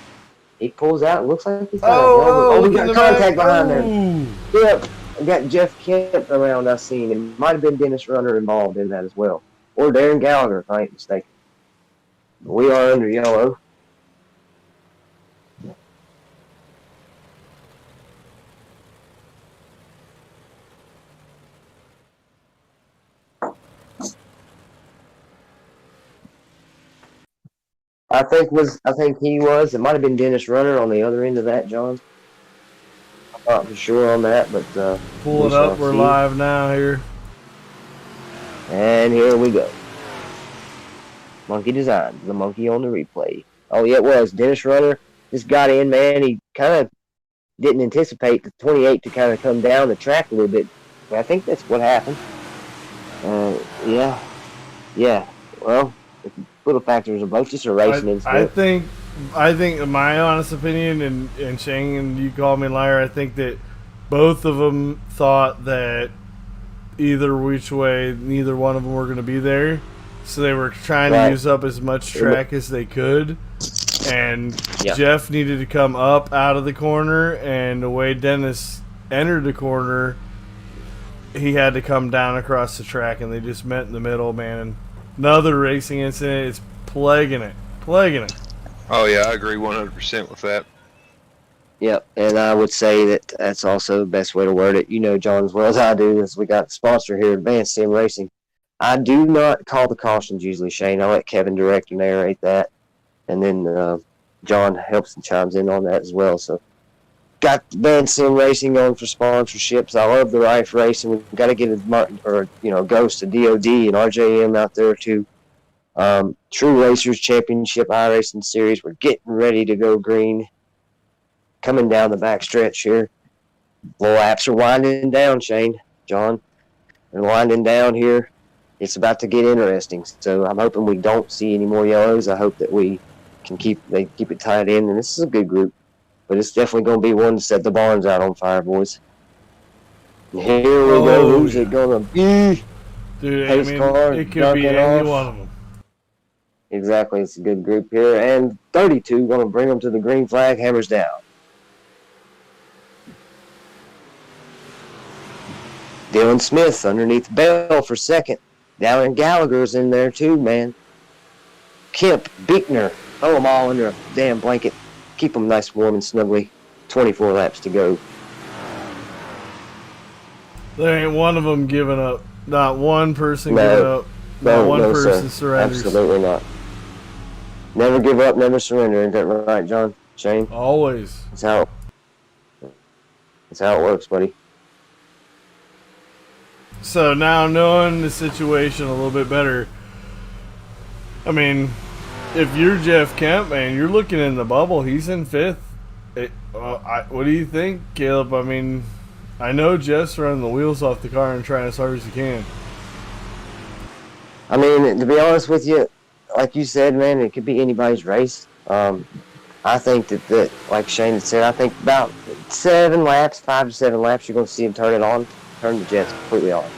he pulls out. It looks like he's got we got contact behind there. Yep. I got Jeff Kemp around, I seen. It might have been Dennis Runner involved in that as well. Or Darren Gallagher, if I ain't mistaken. But we are under yellow. I think he was. It might have been Dennis Runner on the other end of that, John. I'm not for sure on that, but pull it up. We're live now here. And here we go. Monkey Design, the monkey on the replay. Oh yeah, it was Dennis Runner. Just got in, man. He kind of didn't anticipate the 28 to kind of come down the track a little bit. But I think that's what happened. Yeah. Well, little factors of both just a racing incident. I think my honest opinion, and Shane, and you call me liar, I think that both of them thought that either which way, neither one of them were going to be there. So they were trying to use up as much track as they could. And Jeff needed to come up out of the corner, and the way Dennis entered the corner, he had to come down across the track, and they just met in the middle, man. Another racing incident. It's plaguing it. Oh yeah, I agree 100% with that. Yep, and I would say that that's also the best way to word it. You know, John, as well as I do, as we got the sponsor here, Advanced Sim Racing. I do not call the cautions usually, Shane. I let Kevin direct and narrate that, and then John helps and chimes in on that as well. So, got Advanced Sim Racing going for sponsorships. I love the Rife Racing. We've got to get a Ghost, a DOD, and RJM out there too. True Racers Championship iRacing Series. We're getting ready to go green. Coming down the back stretch here. The laps are winding down, Shane, John. They're winding down here. It's about to get interesting. So I'm hoping we don't see any more yellows. I hope that we can keep it tied in. And this is a good group. But it's definitely going to be one to set the barns out on fire, boys. And here we go. Who's it going to be? Dude, it could be any one of them. Exactly. It's a good group here. And 32 going to bring them to the green flag. Hammers down. Dylan Smith underneath Bell for second. Darren Gallagher's in there too, man. Kemp, Bickner, throw them all under a damn blanket. Keep them nice, warm, and snuggly. 24 laps to go. There ain't one of them giving up. Not one person giving up. Not one person surrenders. Absolutely not. Never give up, never surrender. Isn't that right, John? Shane? Always. That's how it works, buddy. So now knowing the situation a little bit better, I mean, if you're Jeff Kemp, man, you're looking in the bubble. He's in 5th. What do you think, Caleb? I mean, I know Jeff's running the wheels off the car and trying as hard as he can. I mean, to be honest with you, like you said, man, it could be anybody's race. I think that like Shane had said, I think about 5 to 7 laps, you're going to see him turn the jets completely on.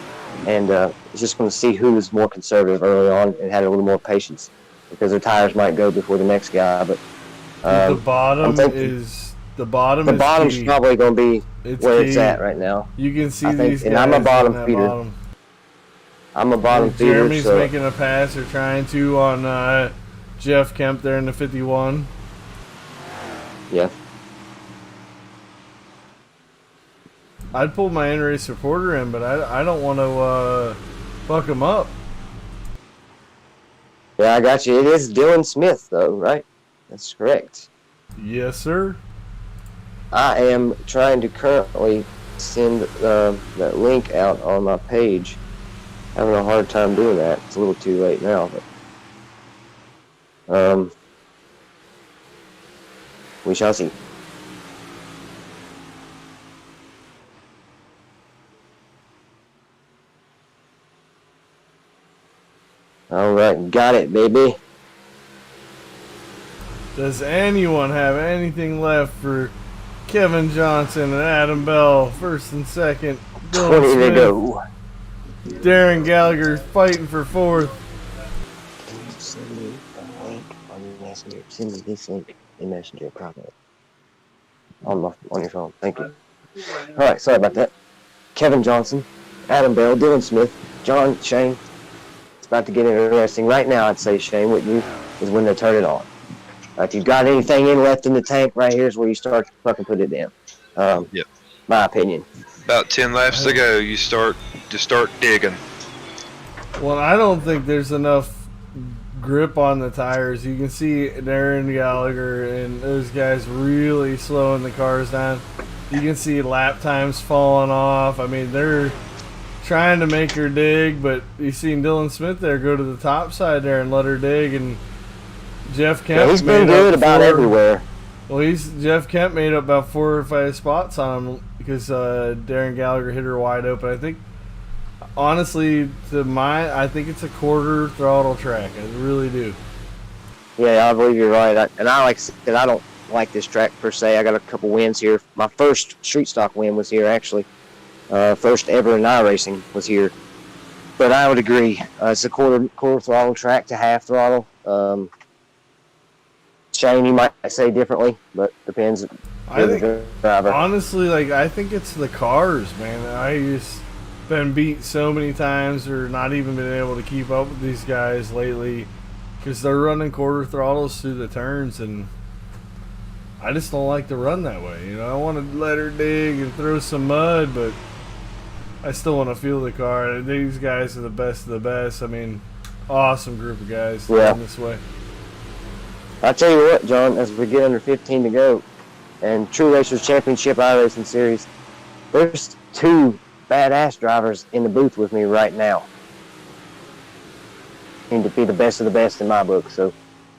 And it's just going to see who was more conservative early on and had a little more patience, because their tires might go before the next guy. But the bottom's key. probably going to be where key. it's at right now. You can see these guys. And I'm a bottom feeder. I'm a bottom feeder. Jeremy's making a pass or trying to on Jeff Kemp there in the 51. Yeah. I'd pull my in-race reporter in, but I don't want to fuck him up. Yeah, I got you. It is Dylan Smith, though, right? That's correct. Yes, sir. I am trying to currently send that link out on my page. Having a hard time doing that. It's a little too late now, but we shall see. All right, got it, baby. Does anyone have anything left for Kevin Johnson and Adam Bell, 1st and 2nd? 20 to go. Darren Gallagher fighting for 4th. Send me a link on your messenger. Send me this link in Messenger, probably. On your phone. Thank you. All right, sorry about that. Kevin Johnson, Adam Bell, Dylan Smith, John, Shane. It's about to get interesting. Right now, I'd say, Shane, wouldn't you, is when they turn it on. If you've got anything left in the tank, right here is where you start to fucking put it in. Yep. My opinion. About 10 laps to go, you start digging. Well, I don't think there's enough grip on the tires. You can see Darren Gallagher and those guys really slowing the cars down. You can see lap times falling off. I mean, they're trying to make her dig, but you seen Dylan Smith there go to the top side there and let her dig, and Jeff Kemp. Yeah, he's been good about everywhere. Well, Jeff Kemp made up about 4 or 5 spots on him because Darren Gallagher hit her wide open. I think, honestly, I think it's a quarter throttle track. I really do. Yeah, I believe you're right. And I like said, I don't like this track per se. I got a couple wins here. My first street stock win was here, actually. First ever in iRacing was here. But I would agree. It's a quarter throttle track to half throttle. Shane, you might say differently, but depends. I think, honestly, I think it's the cars, man. I just been beat so many times or not even been able to keep up with these guys lately because they're running quarter throttles through the turns, and I just don't like to run that way. I want to let her dig and throw some mud, but I still want to feel the car. These guys are the best of the best. I mean, awesome group of guys running this way. I'll tell you what, John, as we get under 15 to go, and True Racers Championship iRacing Series, there's 2 badass drivers in the booth with me right now. Seem to be the best of the best in my book, so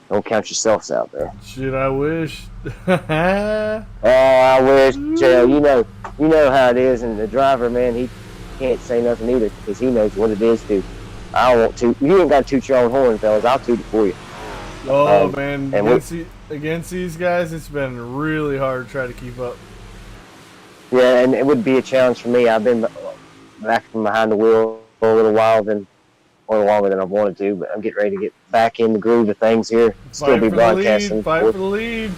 don't count yourselves out there. Shit, I wish. Oh, I wish, Joe. You know how it is, and the driver, man, he can't say nothing either because he knows what it is to. I want to. You ain't got to toot your own horn, fellas. I'll toot it for you. Oh, man. Against these guys, it's been really hard to try to keep up. Yeah, and it would be a challenge for me. I've been back from behind the wheel for a little while, or longer than I've wanted to, but I'm getting ready to get back in the groove of things here. Still be broadcasting. Fight for the lead.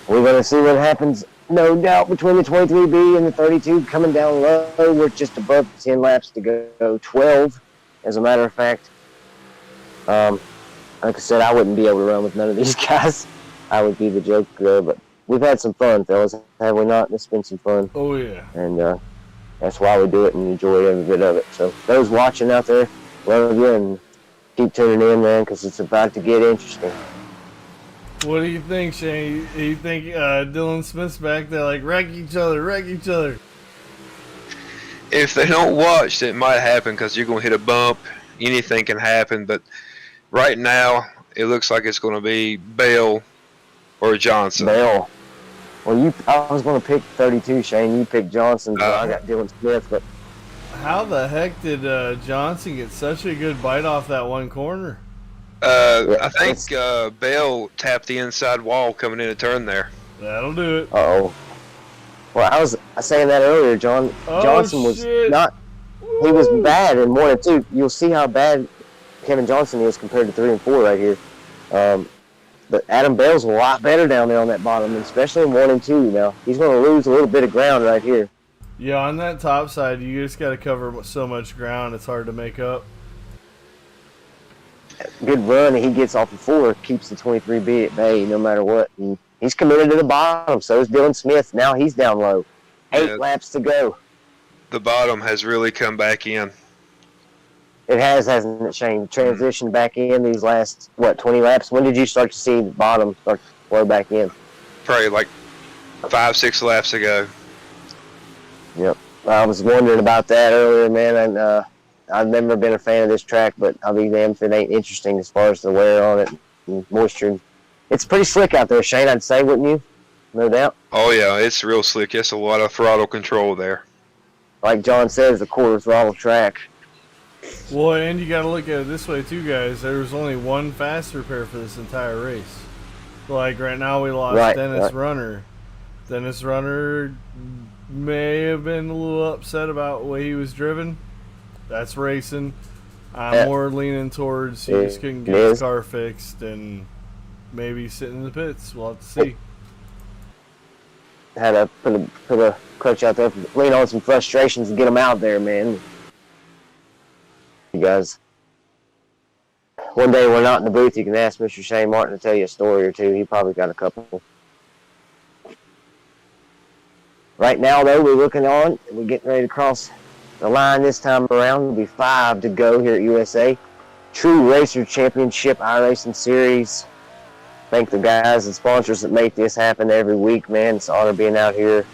We're going to see what happens, no doubt, between the 23B and the 32 coming down low. We're just above 10 laps to go, 12, as a matter of fact. Like I said, I wouldn't be able to run with none of these guys. I would be the joke there, but we've had some fun, fellas, have we not? It's been some fun. Oh, yeah. And that's why we do it and enjoy every bit of it. So those watching out there, love you, and keep tuning in, man, because it's about to get interesting. What do you think, Shane? Do you think Dylan Smith's back there like wreck each other, wreck each other? If they don't watch, it might happen because you're going to hit a bump. Anything can happen, but right now it looks like it's going to be Bell or Johnson. Bell. Well, I was going to pick 32, Shane. You picked Johnson, so I got Dylan Smith. But how the heck did Johnson get such a good bite off that one corner? I think Bell tapped the inside wall coming in a turn there. That'll do it. Uh-oh. Well, I was saying that earlier, John. Johnson was not. He was bad in 1 and 2. You'll see how bad Kevin Johnson is compared to 3 and 4 right here. But Adam Bell's a lot better down there on that bottom, especially in 1 and 2. Now he's going to lose a little bit of ground right here. Yeah, on that top side, you just got to cover so much ground; it's hard to make up. Good run, and he gets off the 4, keeps the 23B at bay no matter what. And he's committed to the bottom. So is Dylan Smith. Now he's down low. 8 laps to go. The bottom has really come back in. It has, hasn't it, Shane? Transition back in these last, 20 laps? When did you start to see the bottom start to flow back in? Probably like 5-6 laps ago. Yep. I was wondering about that earlier, man, and I've never been a fan of this track, but I'll be damned if it ain't interesting as far as the wear on it and moisture. It's pretty slick out there, Shane, I'd say, wouldn't you? No doubt. Oh, yeah, it's real slick. It's a lot of throttle control there. Like John says, a quarter throttle track. Well, and you got to look at it this way too, guys. There was only one fast repair for this entire race. Like right now, we lost Dennis Runner. Dennis Runner may have been a little upset about the way he was driven. That's racing. I'm more leaning towards he just couldn't get his car fixed and maybe sitting in the pits. We'll have to see. Had to put a clutch out there, lean on some frustrations and get them out there, man. You guys, one day we're not in the booth, you can ask Mr. Shane Martin to tell you a story or two. He probably got a couple. Right now, though, we're looking on. We're getting ready to cross the line this time around. There'll be 5 to go here at USA. True Racer Championship iRacing Series. Thank the guys and sponsors that make this happen every week, man. It's an honor being out here.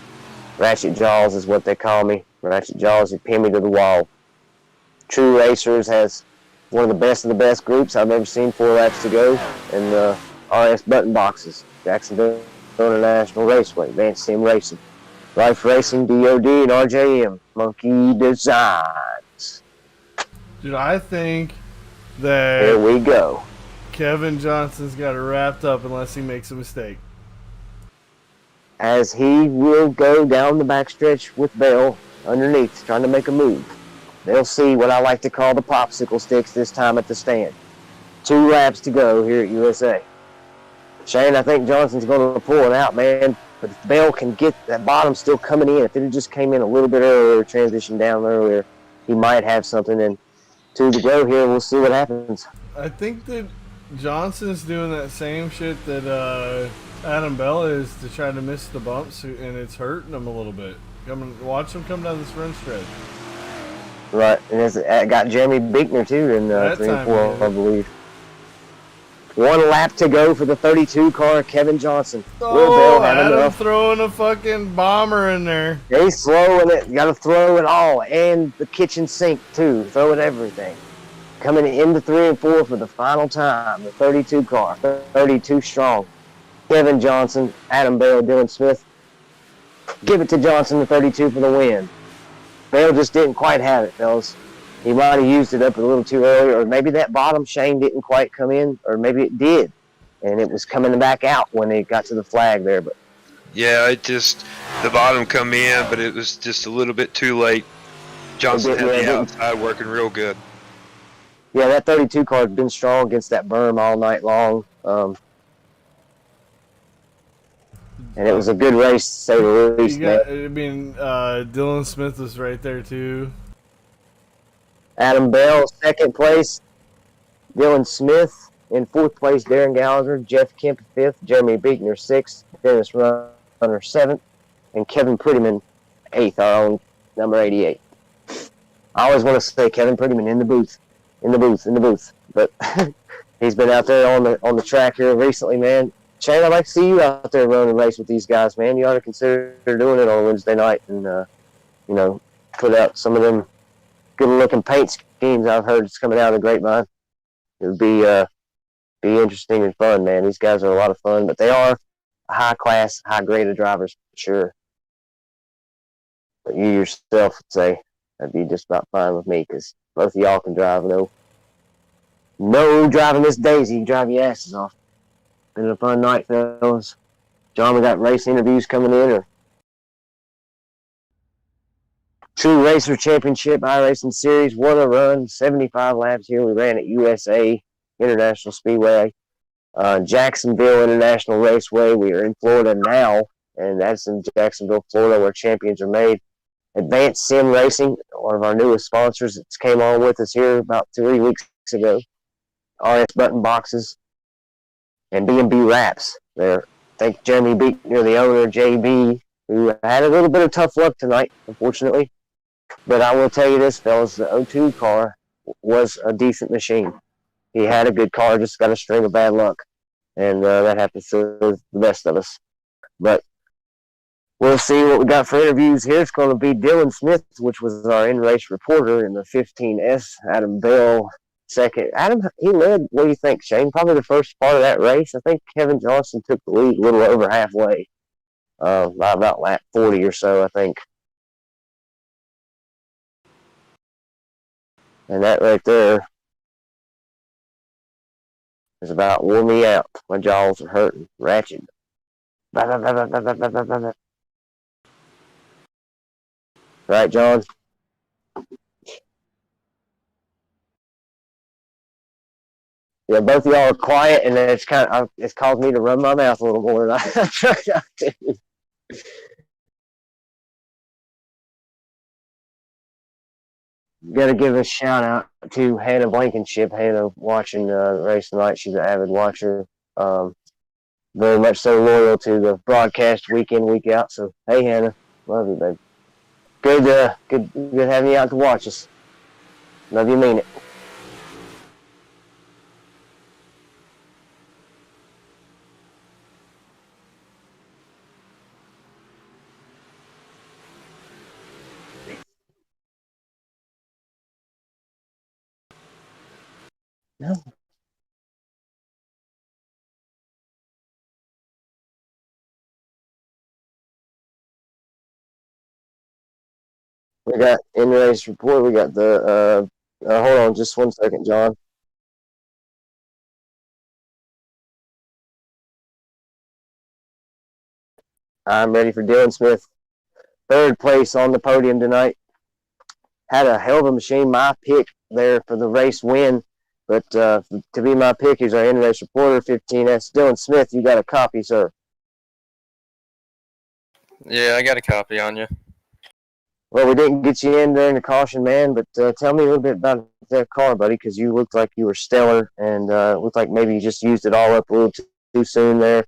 Ratchet Jaws is what they call me. Ratchet Jaws, you pin me to the wall. True Racers has one of the best groups I've ever seen. 4 laps to go. And the RS button boxes. Jacksonville International Raceway. Vance Sim Racing. Life Racing, DOD, and RJM. Monkey Designs. Dude, I think that here we go. Kevin Johnson's got it wrapped up unless he makes a mistake. As he will go down the backstretch with Bell underneath, trying to make a move. They'll see what I like to call the popsicle sticks this time at the stand. 2 laps to go here at USA. Shane, I think Johnson's going to pull it out, man. But if Bell can get that bottom still coming in, if it just came in a little bit earlier, transition down earlier, he might have something. And 2 to go here, we'll see what happens. I think that Johnson's doing that same shit that Adam Bell is to try to miss the bumps, and it's hurting him a little bit. Watch him come down this front stretch. Right, and it's got Jeremy Bickner too in 3 and 4, I believe. 1 lap to go for the 32 car, Kevin Johnson. Oh, Adam throwing a fucking bomber in there. He's throwing it. Got to throw it all, and the kitchen sink too. Throwing everything. Coming into 3 and 4 for the final time. The 32 car, 32 strong. Kevin Johnson, Adam Bell, Dylan Smith. Give it to Johnson, the 32 for the win. Bell just didn't quite have it, fellas. He might have used it up a little too early, or maybe that bottom Shane didn't quite come in, or maybe it did, and it was coming back out when it got to the flag there. But yeah, the bottom come in, but it was just a little bit too late. Johnson had the outside working real good. Yeah, that 32 car has been strong against that berm all night long. And it was a good race, to say the least. Dylan Smith was right there, too. Adam Bell, 2nd place. Dylan Smith in 4th place. Darren Gallagher. Jeff Kemp, 5th. Jeremy Bickner, 6th. Dennis Runner, 7th. And Kevin Prettyman, 8th, our own number 88. I always want to say Kevin Prettyman in the booth. In the booth. But he's been out there on the track here recently, man. Shane, I'd like to see you out there running a race with these guys, man. You ought to consider doing it on Wednesday night and, put out some of them good-looking paint schemes I've heard is coming out of the grapevine. It would be interesting and fun, man. These guys are a lot of fun, but they are high-class, high-graded drivers, for sure. But you yourself would say that'd be just about fine with me because both of y'all can drive. No driving this Daisy. You drive your asses off. Been a fun night, fellas. John, we got race interviews coming in. Or True Racer Championship iRacing Series. What a run. 75 laps here. We ran at USA International Speedway. Jacksonville International Raceway. We are in Florida now, and that's in Jacksonville, Florida, where champions are made. Advanced Sim Racing, one of our newest sponsors, that came on with us here about 3 weeks ago. RS Button Boxes and B&B Wraps. There, thank Jeremy Beekner, the owner, JB, who had a little bit of tough luck tonight, unfortunately. But I will tell you this, fellas, the O2 car was a decent machine. He had a good car, just got a string of bad luck. And that happens to the best of us. But we'll see what we got for interviews here. It's going to be Dylan Smith, which was our in-race reporter in the 15S. Adam Bell, second. Adam, he led, what do you think, Shane? Probably the first part of that race. I think Kevin Johnson took the lead a little over halfway, by about lap 40 or so, I think. And that right there is about wore me out. My jaws are hurting. Ratchet. Right, John? Yeah, both of y'all are quiet, and it's caused me to run my mouth a little more than I tried not to. Got to give a shout out to Hannah Blankenship. Hannah watching the race tonight. She's an avid watcher. Very much so loyal to the broadcast week in, week out. So, hey, Hannah. Love you, babe. Good having you out to watch us. Love you, mean it. No. We got in-race report. We got the, hold on just 1 second, John. I'm ready for Dylan Smith. Third place on the podium tonight. Had a hell of a machine. My pick there for the race win. But to be my pick is our in-race reporter, 15S. Dylan Smith, you got a copy, sir. Yeah, I got a copy on you. Well, we didn't get you in during the caution, man, but tell me a little bit about that car, buddy, because you looked like you were stellar and looked like maybe you just used it all up a little too soon there.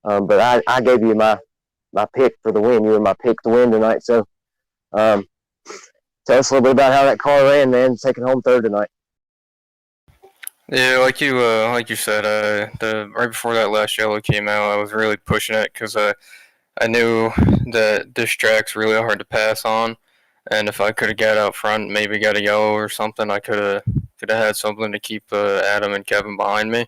But I gave you my pick for the win. You were my pick to win tonight. So tell us a little bit about how that car ran, man, taking home third tonight. Yeah, like you said, right before that last yellow came out, I was really pushing it because I knew that this track's really hard to pass on, and if I could have got out front, maybe got a yellow or something, I could have had something to keep Adam and Kevin behind me.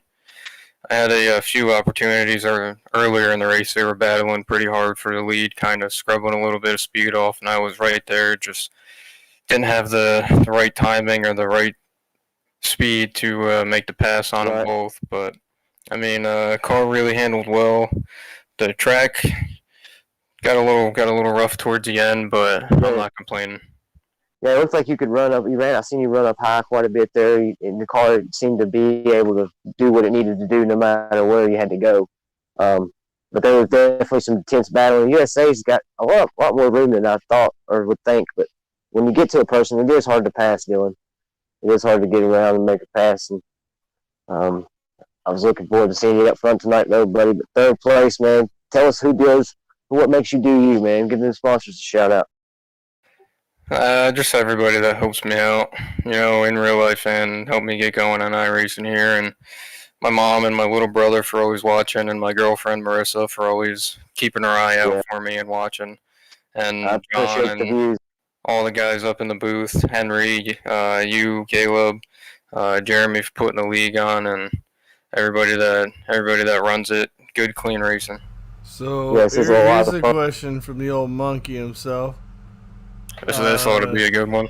I had a few opportunities earlier in the race. They were battling pretty hard for the lead, kind of scrubbing a little bit of speed off, and I was right there, just didn't have the right timing or the right speed to make the pass on them both. But I mean, car really handled well. The track got a little rough towards the end, but I'm not complaining. Yeah, it looks like you could run up. I seen you run up high quite a bit there, and the car seemed to be able to do what it needed to do no matter where you had to go. But there was definitely some intense battling. USA's got a lot more room than I thought or would think. But when you get to a person, it is hard to pass, Dylan. It is hard to get around and make a pass. And I was looking forward to seeing you up front tonight, though, buddy. But third place, man. Tell us what makes you do you, man. Give the sponsors a shout out. Just everybody that helps me out, in real life and help me get going on iRacing here. And my mom and my little brother for always watching, and my girlfriend Marissa for always keeping her eye out for me and watching, and I John appreciate the and views. all the guys up in the booth, Henry, you, Caleb, Jeremy for putting the league on, and everybody that runs it. Good, clean racing. So Yes, it's a lot here's of a fun. question from the old monkey himself. This ought to be a good one.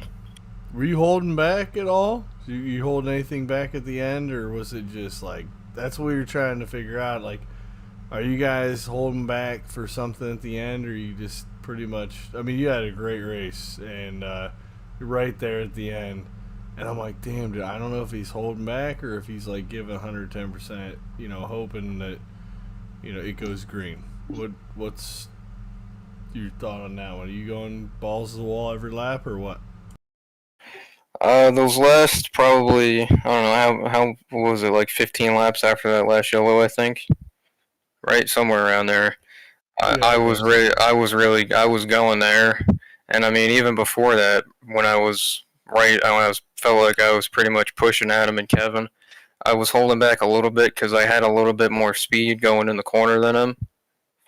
Were you holding back at all? You holding anything back at the end, or was it just like that's what we were trying to figure out? Like, are you guys holding back for something at the end, or you just pretty much? I mean, you had a great race, and you're right there at the end, and I'm like, damn, dude, I don't know if he's holding back or if he's like giving 110%, you know, hoping that it goes green. What's your thought on that one? Are you going balls to the wall every lap, or what? Those last probably, I don't know, how was it, like 15 laps after that last yellow, I think? Right? Somewhere around there. I was going there. And I mean, even before that, when I felt like I was pretty much pushing Adam and Kevin, I was holding back a little bit because I had a little bit more speed going in the corner than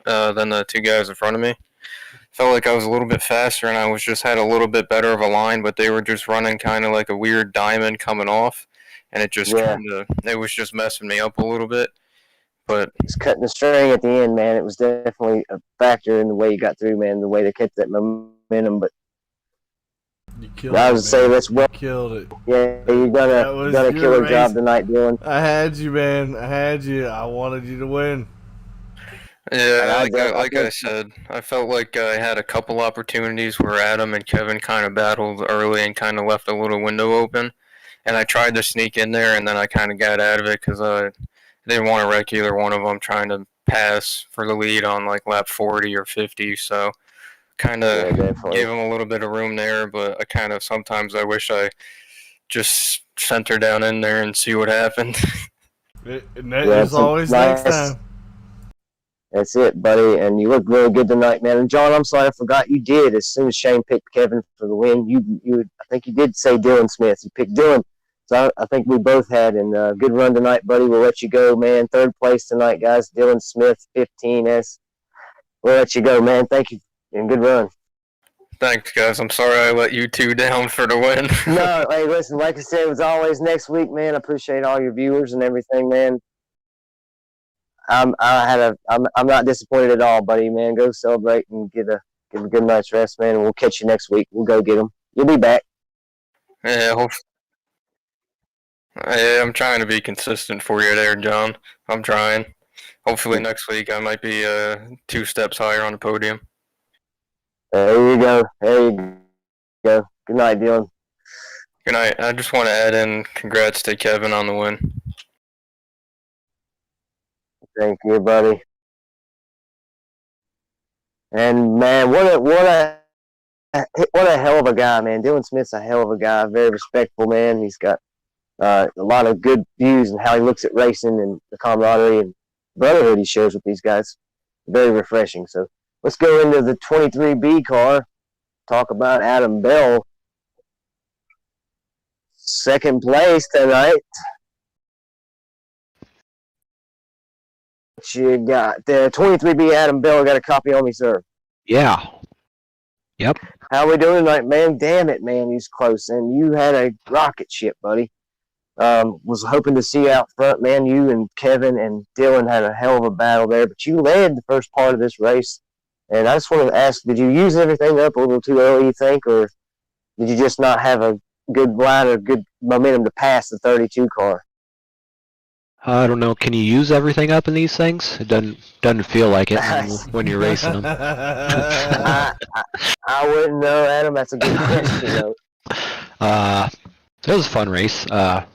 the two guys in front of me. Felt like I was a little bit faster, and I was just had a little bit better of a line, but they were just running kind of like a weird diamond coming off, and it just it was just messing me up a little bit. But It's cutting the string at the end, man. It was definitely a factor in the way you got through, man. The way they kept that momentum, but You killed I it, would say man. that's well. You killed it. Yeah, you done a killer race. job tonight, Dylan. I had you, man. I had you. I wanted you to win. yeah, I like I said, I felt like I had a couple opportunities where Adam and Kevin kind of battled early and kind of left a little window open, and I tried to sneak in there, and then I kind of got out of it because I didn't want to wreck either one of them trying to pass for the lead on like lap 40 or 50, so kind of gave them a little bit of room there, but I kind of sometimes I wish I just sent her down in there and see what happened. There's always next time. That's it, buddy. And you look really good tonight, man. And John, I'm sorry I forgot you did. As soon as Shane picked Kevin for the win, I think you did say Dylan Smith. You picked Dylan. So I think we both had. And good run tonight, buddy. We'll let you go, man. Third place tonight, guys. Dylan Smith, 15S. We'll let you go, man. Thank you. And good run. Thanks, guys. I'm sorry I let you two down for the win. No, hey, listen, like I said, it was always next week, man. I appreciate all your viewers and everything, man. I'm not disappointed at all, buddy, man. Go celebrate and get a good night's rest, man. And we'll catch you next week. We'll go get them. You'll be back. Yeah, I'm trying to be consistent for you there, John. I'm trying. Hopefully next week I might be 2 steps higher on the podium. There you go. There you go. Good night, Dylan. Good night. I just want to add in congrats to Kevin on the win. Thank you, buddy. And man, what a hell of a guy, man. Dylan Smith's a hell of a guy. Very respectful, man. He's got a lot of good views and how he looks at racing and the camaraderie and brotherhood he shares with these guys. Very refreshing. So let's go into the 23B car. Talk about Adam Bell. Second place tonight. You got the 23B Adam Bell. Got a copy on me, sir. Yeah. Yep. How we doing tonight, man? Damn it, man. He's close. And you had a rocket ship, buddy. Was hoping to see you out front, man. You and Kevin and Dylan had a hell of a battle there, but you led the first part of this race. And I just want to ask, did you use everything up a little too early, you think, or did you just not have a good line or good momentum to pass the 32 car? I don't know. Can you use everything up in these things? It doesn't feel like it when you're racing them. I wouldn't know, Adam. That's a good question, though. It was a fun race. I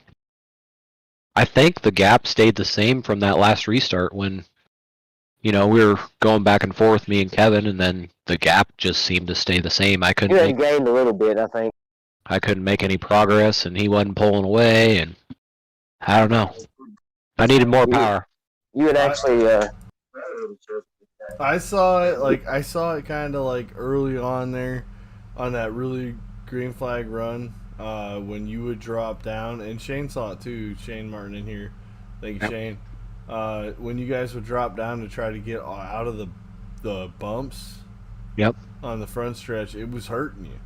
think the gap stayed the same from that last restart when, we were going back and forth, me and Kevin, and then the gap just seemed to stay the same. You had gained a little bit, I think. I couldn't make any progress, and he wasn't pulling away, and I don't know. I needed more power. You had actually. I saw it kind of like early on there, on that really green flag run, when you would drop down, and Shane saw it too. Shane Martin in here, Thank you, Yep. Shane. When you guys would drop down to try to get out of the bumps Yep. on the front stretch, it was hurting you.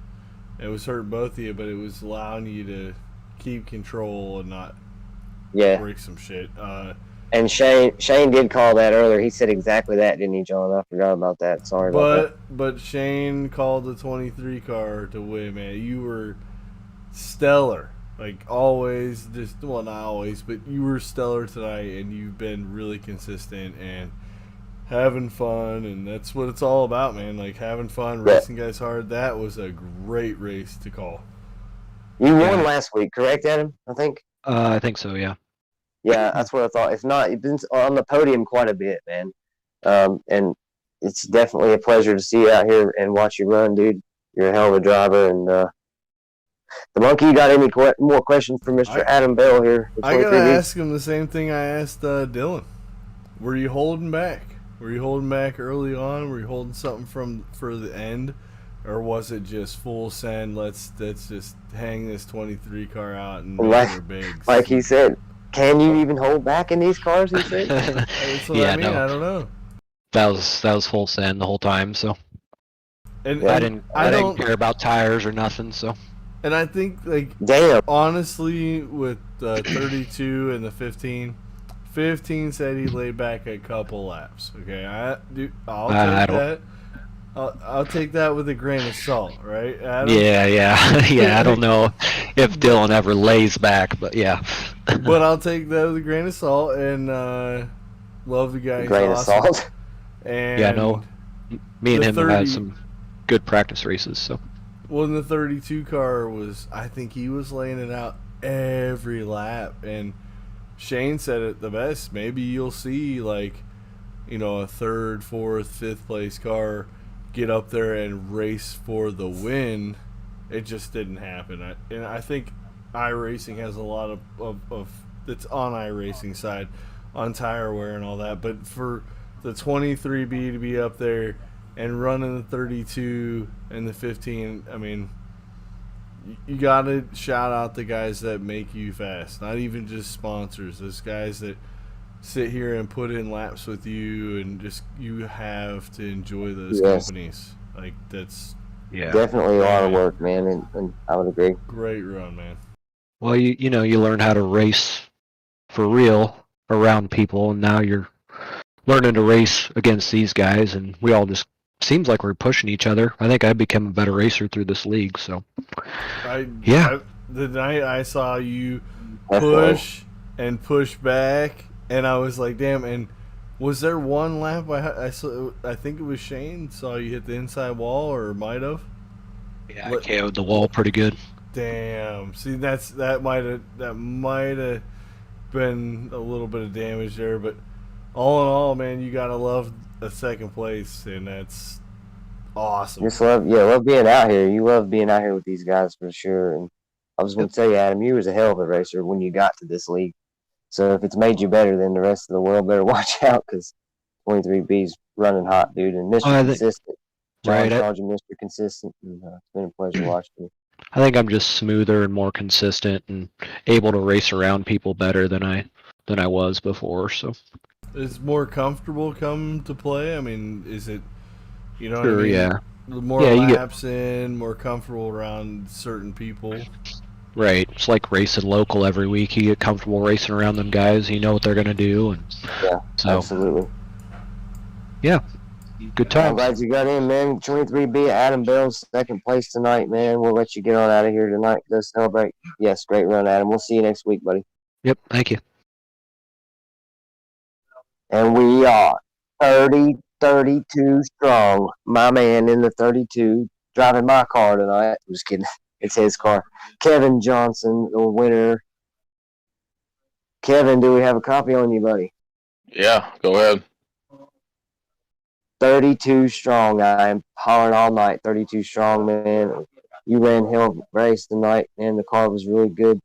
It was hurting both of you, but it was allowing you to keep control and not Yeah. break some shit. And Shane did call that earlier. He said exactly that, didn't he, John? I forgot about that. Sorry about But Shane called the 23 car to win, man. You were stellar. Like always, not always, but you were stellar tonight, and you've been really consistent and having fun, and that's what it's all about, man. Like having fun, Yeah. racing guys hard. That was a great race to call. that. You won Yeah. last week, correct, Adam? I think. I think so. Yeah. Yeah, that's what I thought. If not, you've been on the podium quite a bit, man. And it's definitely a pleasure to see you out here and watch you run, dude. You're a hell of a driver. And the monkey, you got any more questions for Mr. Adam Bell here? for I gotta 23B? ask him the same thing I asked Dylan. Were you holding back? Were you holding back early on? Were you holding something for the end, or was it just full send? Let's just hang this 23 car out and Like- make her big. Like he said, can you even hold back in these cars? He said. That's what Yeah, I mean. no. I don't know. That was full send the whole time. So And, I and didn't I didn't don't. care about tires or nothing. So And I think like Damn. honestly, with the 32 and the 15 said he laid back a couple laps. Okay, I'll take I don't- that. I'll take that with a grain of salt, right, Adam? yeah. Yeah. I don't know if Dylan ever lays back, but yeah. But I'll take that with a grain of salt, and love the guy. He's Grain of awesome. salt. And Yeah, no. Me and the him have 30 had some good practice races. So Well, in the 32 car I think he was laying it out every lap, and Shane said it the best. Maybe you'll see like, a third, fourth, fifth place car get up there and race for the win. It just didn't happen. I think iRacing has a lot of it's on iRacing side, on tire wear and all that. But for the 23B to be up there and running the 32 and the 15, I mean, you got to shout out the guys that make you fast. Not even just sponsors. Those guys that sit here and put in laps with you, and just you have to enjoy those Yes. companies. Like, that's yeah. Definitely a lot of work, man, and I would agree. great run, man. Well, you learn how to race for real around people, and now you're learning to race against these guys, and we all just seems like we're pushing each other. I think I became a better racer through this league. So Yeah. The night I saw you Definitely. push back, and I was like, damn. And was there one lap I saw? I think it was Shane saw you hit the inside wall, or might have. yeah, I What- KO'd the wall pretty good. Damn. See, that might have been a little bit of damage there, but all in all, man, you gotta love a second place, and that's awesome. Just love being out here. You love being out here with these guys for sure. And I was going to tell you, Adam, you was a hell of a racer when you got to this league. So if it's made you better, then the rest of the world better watch out, because 23B's running hot, dude, and Mr. Oh, I think- Consistent. John Right, called you Mr. Consistent, and it's been a pleasure watching you. I think I'm just smoother and more consistent and able to race around people better than I was before. So Is more comfortable come to play? I mean, is it, what I sure, mean? yeah, The more Yeah, you get- laps in, more comfortable around certain people. right. It's like racing local every week. You get comfortable racing around them guys. You know what they're gonna do, and Yeah, so absolutely. good I'm times. glad you got in, man. 23B, Adam Bell's second place tonight, man. We'll let you get on out of here tonight. Go celebrate. Yes, great run, Adam. We'll see you next week, buddy. Yep, thank you. And we are 32 strong. My man in the 32 driving my car tonight. I'm just kidding. It's his car. Kevin Johnson, the winner. Kevin, do we have a copy on you, buddy? Yeah, go ahead. 32 strong. I am hollering all night. 32 strong, man. You ran hell of a race tonight, man. The car was really good.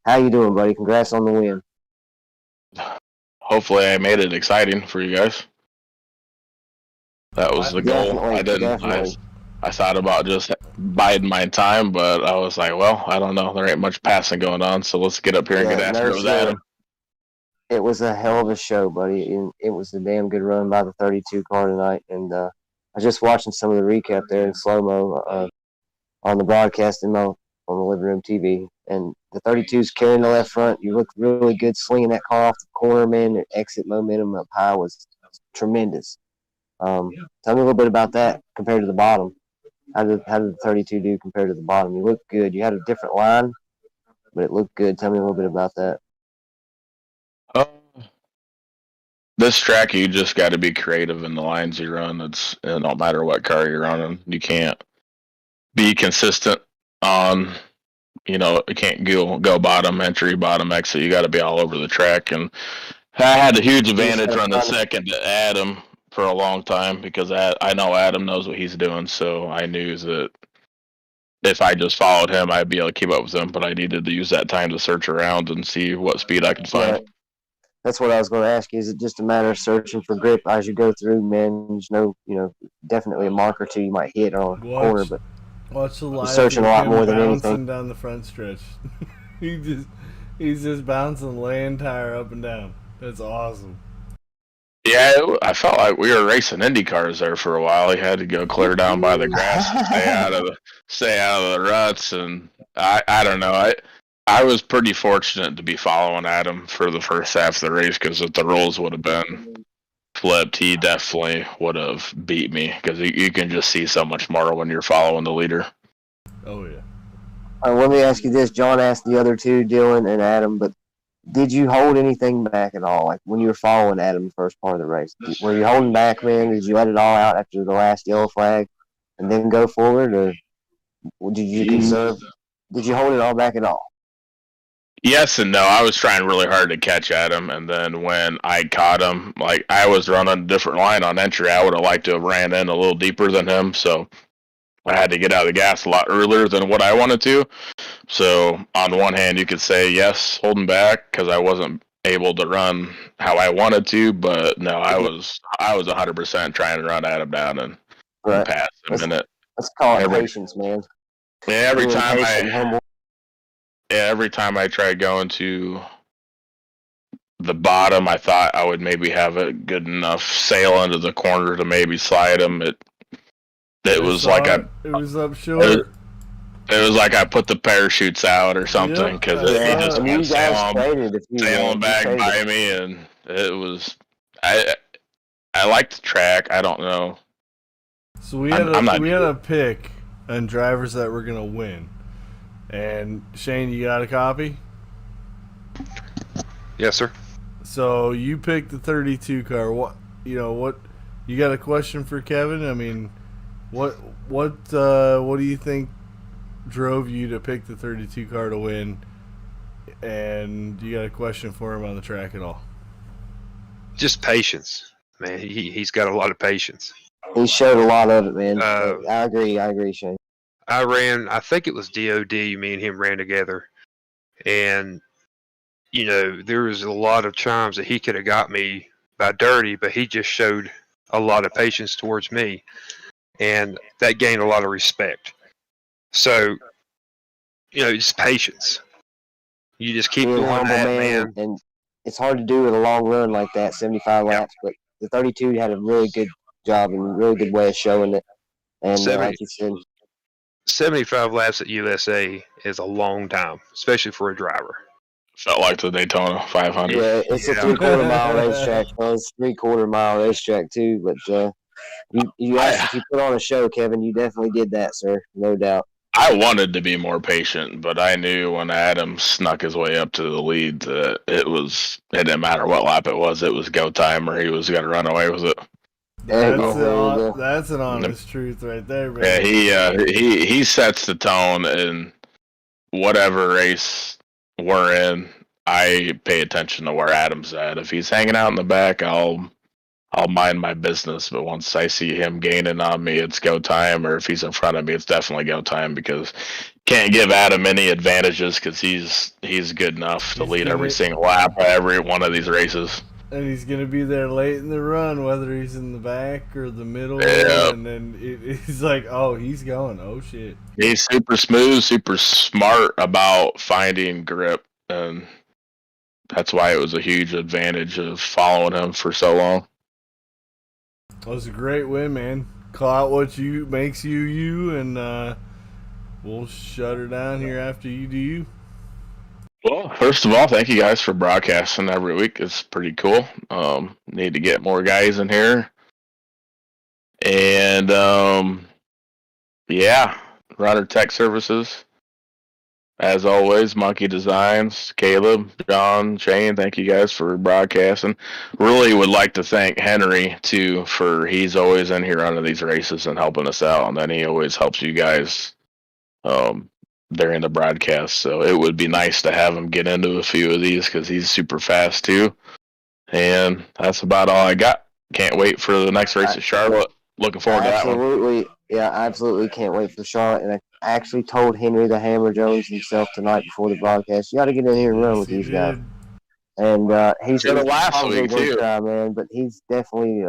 How you doing, buddy? Congrats on the win. Hopefully, I made it exciting for you guys. That was the goal. I didn't. Definitely. I thought about just biding my time, but I was like, well, I don't know. There ain't much passing going on, so let's get up here and Yeah, get after no it with sir. Adam. it was a hell of a show, buddy. And it was a damn good run by the 32 car tonight. And I was just watching some of the recap there in slow mo on the broadcast on the living room TV. And the 32's carrying the left front. You look really good swinging that car off the corner, man. The exit momentum up high was tremendous. Tell me a little bit about that compared to the bottom. How did the 32 do compared to the bottom? You looked good. You had a different line, but it looked good. Tell me a little bit about that. This track, you just got to be creative in the lines you run. It don't matter what car you're running. You can't be consistent on, you can't go bottom entry, bottom exit. You got to be all over the track. And I had a huge advantage running second to Adam for a long time because I know Adam knows what he's doing. So I knew that if I just followed him, I'd be able to keep up with him. But I needed to use that time to search around and see what speed I could find. Yeah. That's what I was going to ask you. Is it just a matter of searching for grip as you go through, man? There's no, definitely a mark or two you might hit on a corner, but watch the live searching a lot more than anything. Down the front stretch, he's just bouncing, laying tire up and down. That's awesome. Yeah, I felt like we were racing Indy cars there for a while. He had to go clear down by the grass, and stay out of the ruts, and I don't know. I was pretty fortunate to be following Adam for the first half of the race because if the roles would have been flipped, he definitely would have beat me because you can just see so much more when you're following the leader. Oh, yeah. Let me ask you this. John asked the other two, Dylan and Adam, but did you hold anything back at all? Like when you were following Adam the first part of the race? Were you holding back, man? Did you let it all out after the last yellow flag and then go forward? Or did you conserve? Did you hold it all back at all? Yes and no. I was trying really hard to catch Adam, and then when I caught him, like I was running a different line on entry, I would have liked to have ran in a little deeper than him, so I had to get out of the gas a lot earlier than what I wanted to. So on one hand, you could say yes, holding back because I wasn't able to run how I wanted to, but no, I was 100% trying to run Adam down and pass him in it. Let's call it patience, man. Yeah, every time I tried going to the bottom, I thought I would maybe have a good enough sail into the corner to maybe slide him. It was like it was up short. It was like I put the parachutes out or something because he just kept sailing back by me, and it was. I liked the track. I don't know. So we had a pick on drivers that were gonna win. And Shane, you got a copy? Yes, sir. So you picked the 32 car. What you got a question for Kevin? I mean, what do you think drove you to pick the 32 car to win? And you got a question for him on the track at all? Just patience, man. He's got a lot of patience. He showed a lot of it, man. I agree, Shane. I think it was DOD, me and him ran together. And, there was a lot of times that he could have got me by dirty, but he just showed a lot of patience towards me. And that gained a lot of respect. So, just patience. You just keep doing that, man. And it's hard to do in a long run like that, 75 laps. But the 32 had a really good job and a really good way of showing it. And like you said, 75 laps at USA is a long time, especially for a driver. Felt like the Daytona 500. Yeah, it's a 3/4 mile racetrack. Well, it's a 3/4 mile racetrack too. But you asked if you put on a show, Kevin. You definitely did that, sir. No doubt. I wanted to be more patient, but I knew when Adam snuck his way up to the lead that it didn't matter what lap it was go time or he was going to run away with it. That's an honest truth right there, man. Yeah, he sets the tone in whatever race we're in. I pay attention to where Adam's at. If he's hanging out in the back, I'll mind my business. But once I see him gaining on me, it's go time. Or if he's in front of me, it's definitely go time because can't give Adam any advantages because he's good enough to lead every single lap of every one of these races. And he's going to be there late in the run, whether he's in the back or the middle. Yep. And then he's like, oh, he's going. Oh, shit. He's super smooth, super smart about finding grip. And that's why it was a huge advantage of following him for so long. That was a great win, man. Call out what you makes you you, and we'll shut her down here after you do you. Well, first of all, thank you guys for broadcasting every week. It's pretty cool. Need to get more guys in here. And yeah, Runner Tech Services. As always, Monkey Designs, Caleb, John, Shane, thank you guys for broadcasting. Really would like to thank Henry too, for he's always in here under these races and helping us out, and then he always helps you guys during the broadcast. So it would be nice to have him get into a few of these because he's super fast too. And that's about all I got. Can't wait for the next race at Charlotte. Looking forward to that one. Absolutely. Yeah, I absolutely can't wait for Charlotte. And I actually told Henry the Hammer Jones himself tonight before the broadcast, you got to get in here and run with these guys. And he's Did it last probably week, worked too. out, man. But he's definitely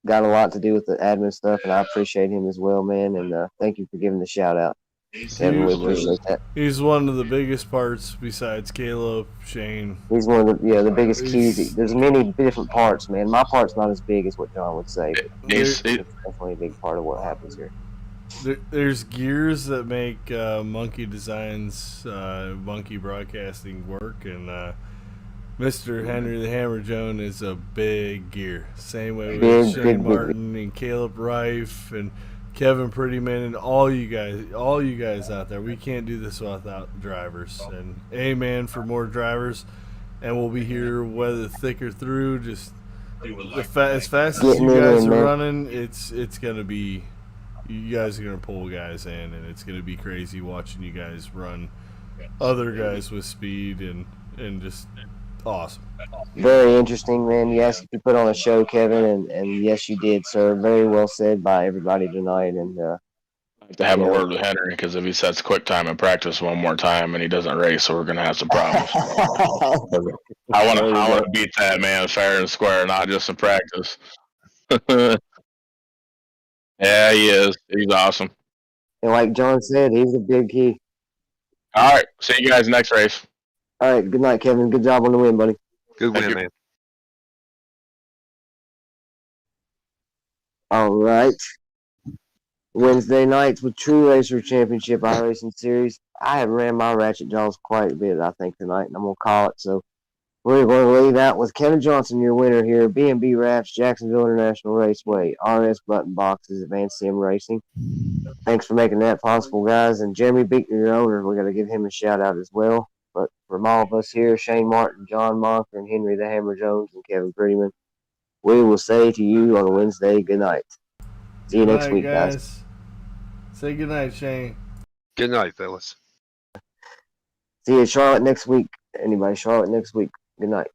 got a lot to do with the admin stuff, and I appreciate him as well, man. And thank you for giving the shout out. Kevin, we appreciate that. He's one of the biggest parts besides Caleb, Shane. He's one of the biggest keys. There's many different parts, man. My part's not as big as what John would say. But it's definitely a big part of what happens here. There's gears that make Monkey Designs, Monkey Broadcasting work, and Mr. Henry the Hammer Jones is a big gear. Same way with Shane Martin and Caleb Rife and Kevin Prettyman and all you guys out there. We can't do this without drivers. And amen for more drivers. And we'll be here, whether thick or through. Just as fast as you guys are running, it's gonna be. You guys are gonna pull guys in, and it's gonna be crazy watching you guys run other guys with speed and just awesome. Very interesting, man. Yes, you put on a show, Kevin, and yes, you did, sir. Very well said by everybody tonight. And I have to have a word with Henry because if he sets quick time in practice one more time and he doesn't race, so we're gonna have some problems. I want to beat that man fair and square, not just in practice. Yeah, he is. He's awesome. And like John said, he's a big key. All right, see you guys next race. All right, good night, Kevin. Good job on the win, buddy. Good win, man. All right. Wednesday nights with True Racer Championship iRacing Series. I have ran my Ratchet Jaws quite a bit, I think, tonight, and I'm going to call it. So we're going to leave out with Kevin Johnson, your winner here, B&B Wraps, Jacksonville International Raceway, RS Button Boxes, Advanced Sim Racing. Thanks for making that possible, guys. And Jeremy Beekner, your owner, we're going to give him a shout-out as well. But from all of us here, Shane Martin, John Monker, and Henry the Hammer Jones, and Kevin Prettyman, we will say to you on a Wednesday, good night. See you next week, guys. Say good night, Shane. Good night, fellas. See you at Charlotte next week. Anybody, Charlotte next week. Good night.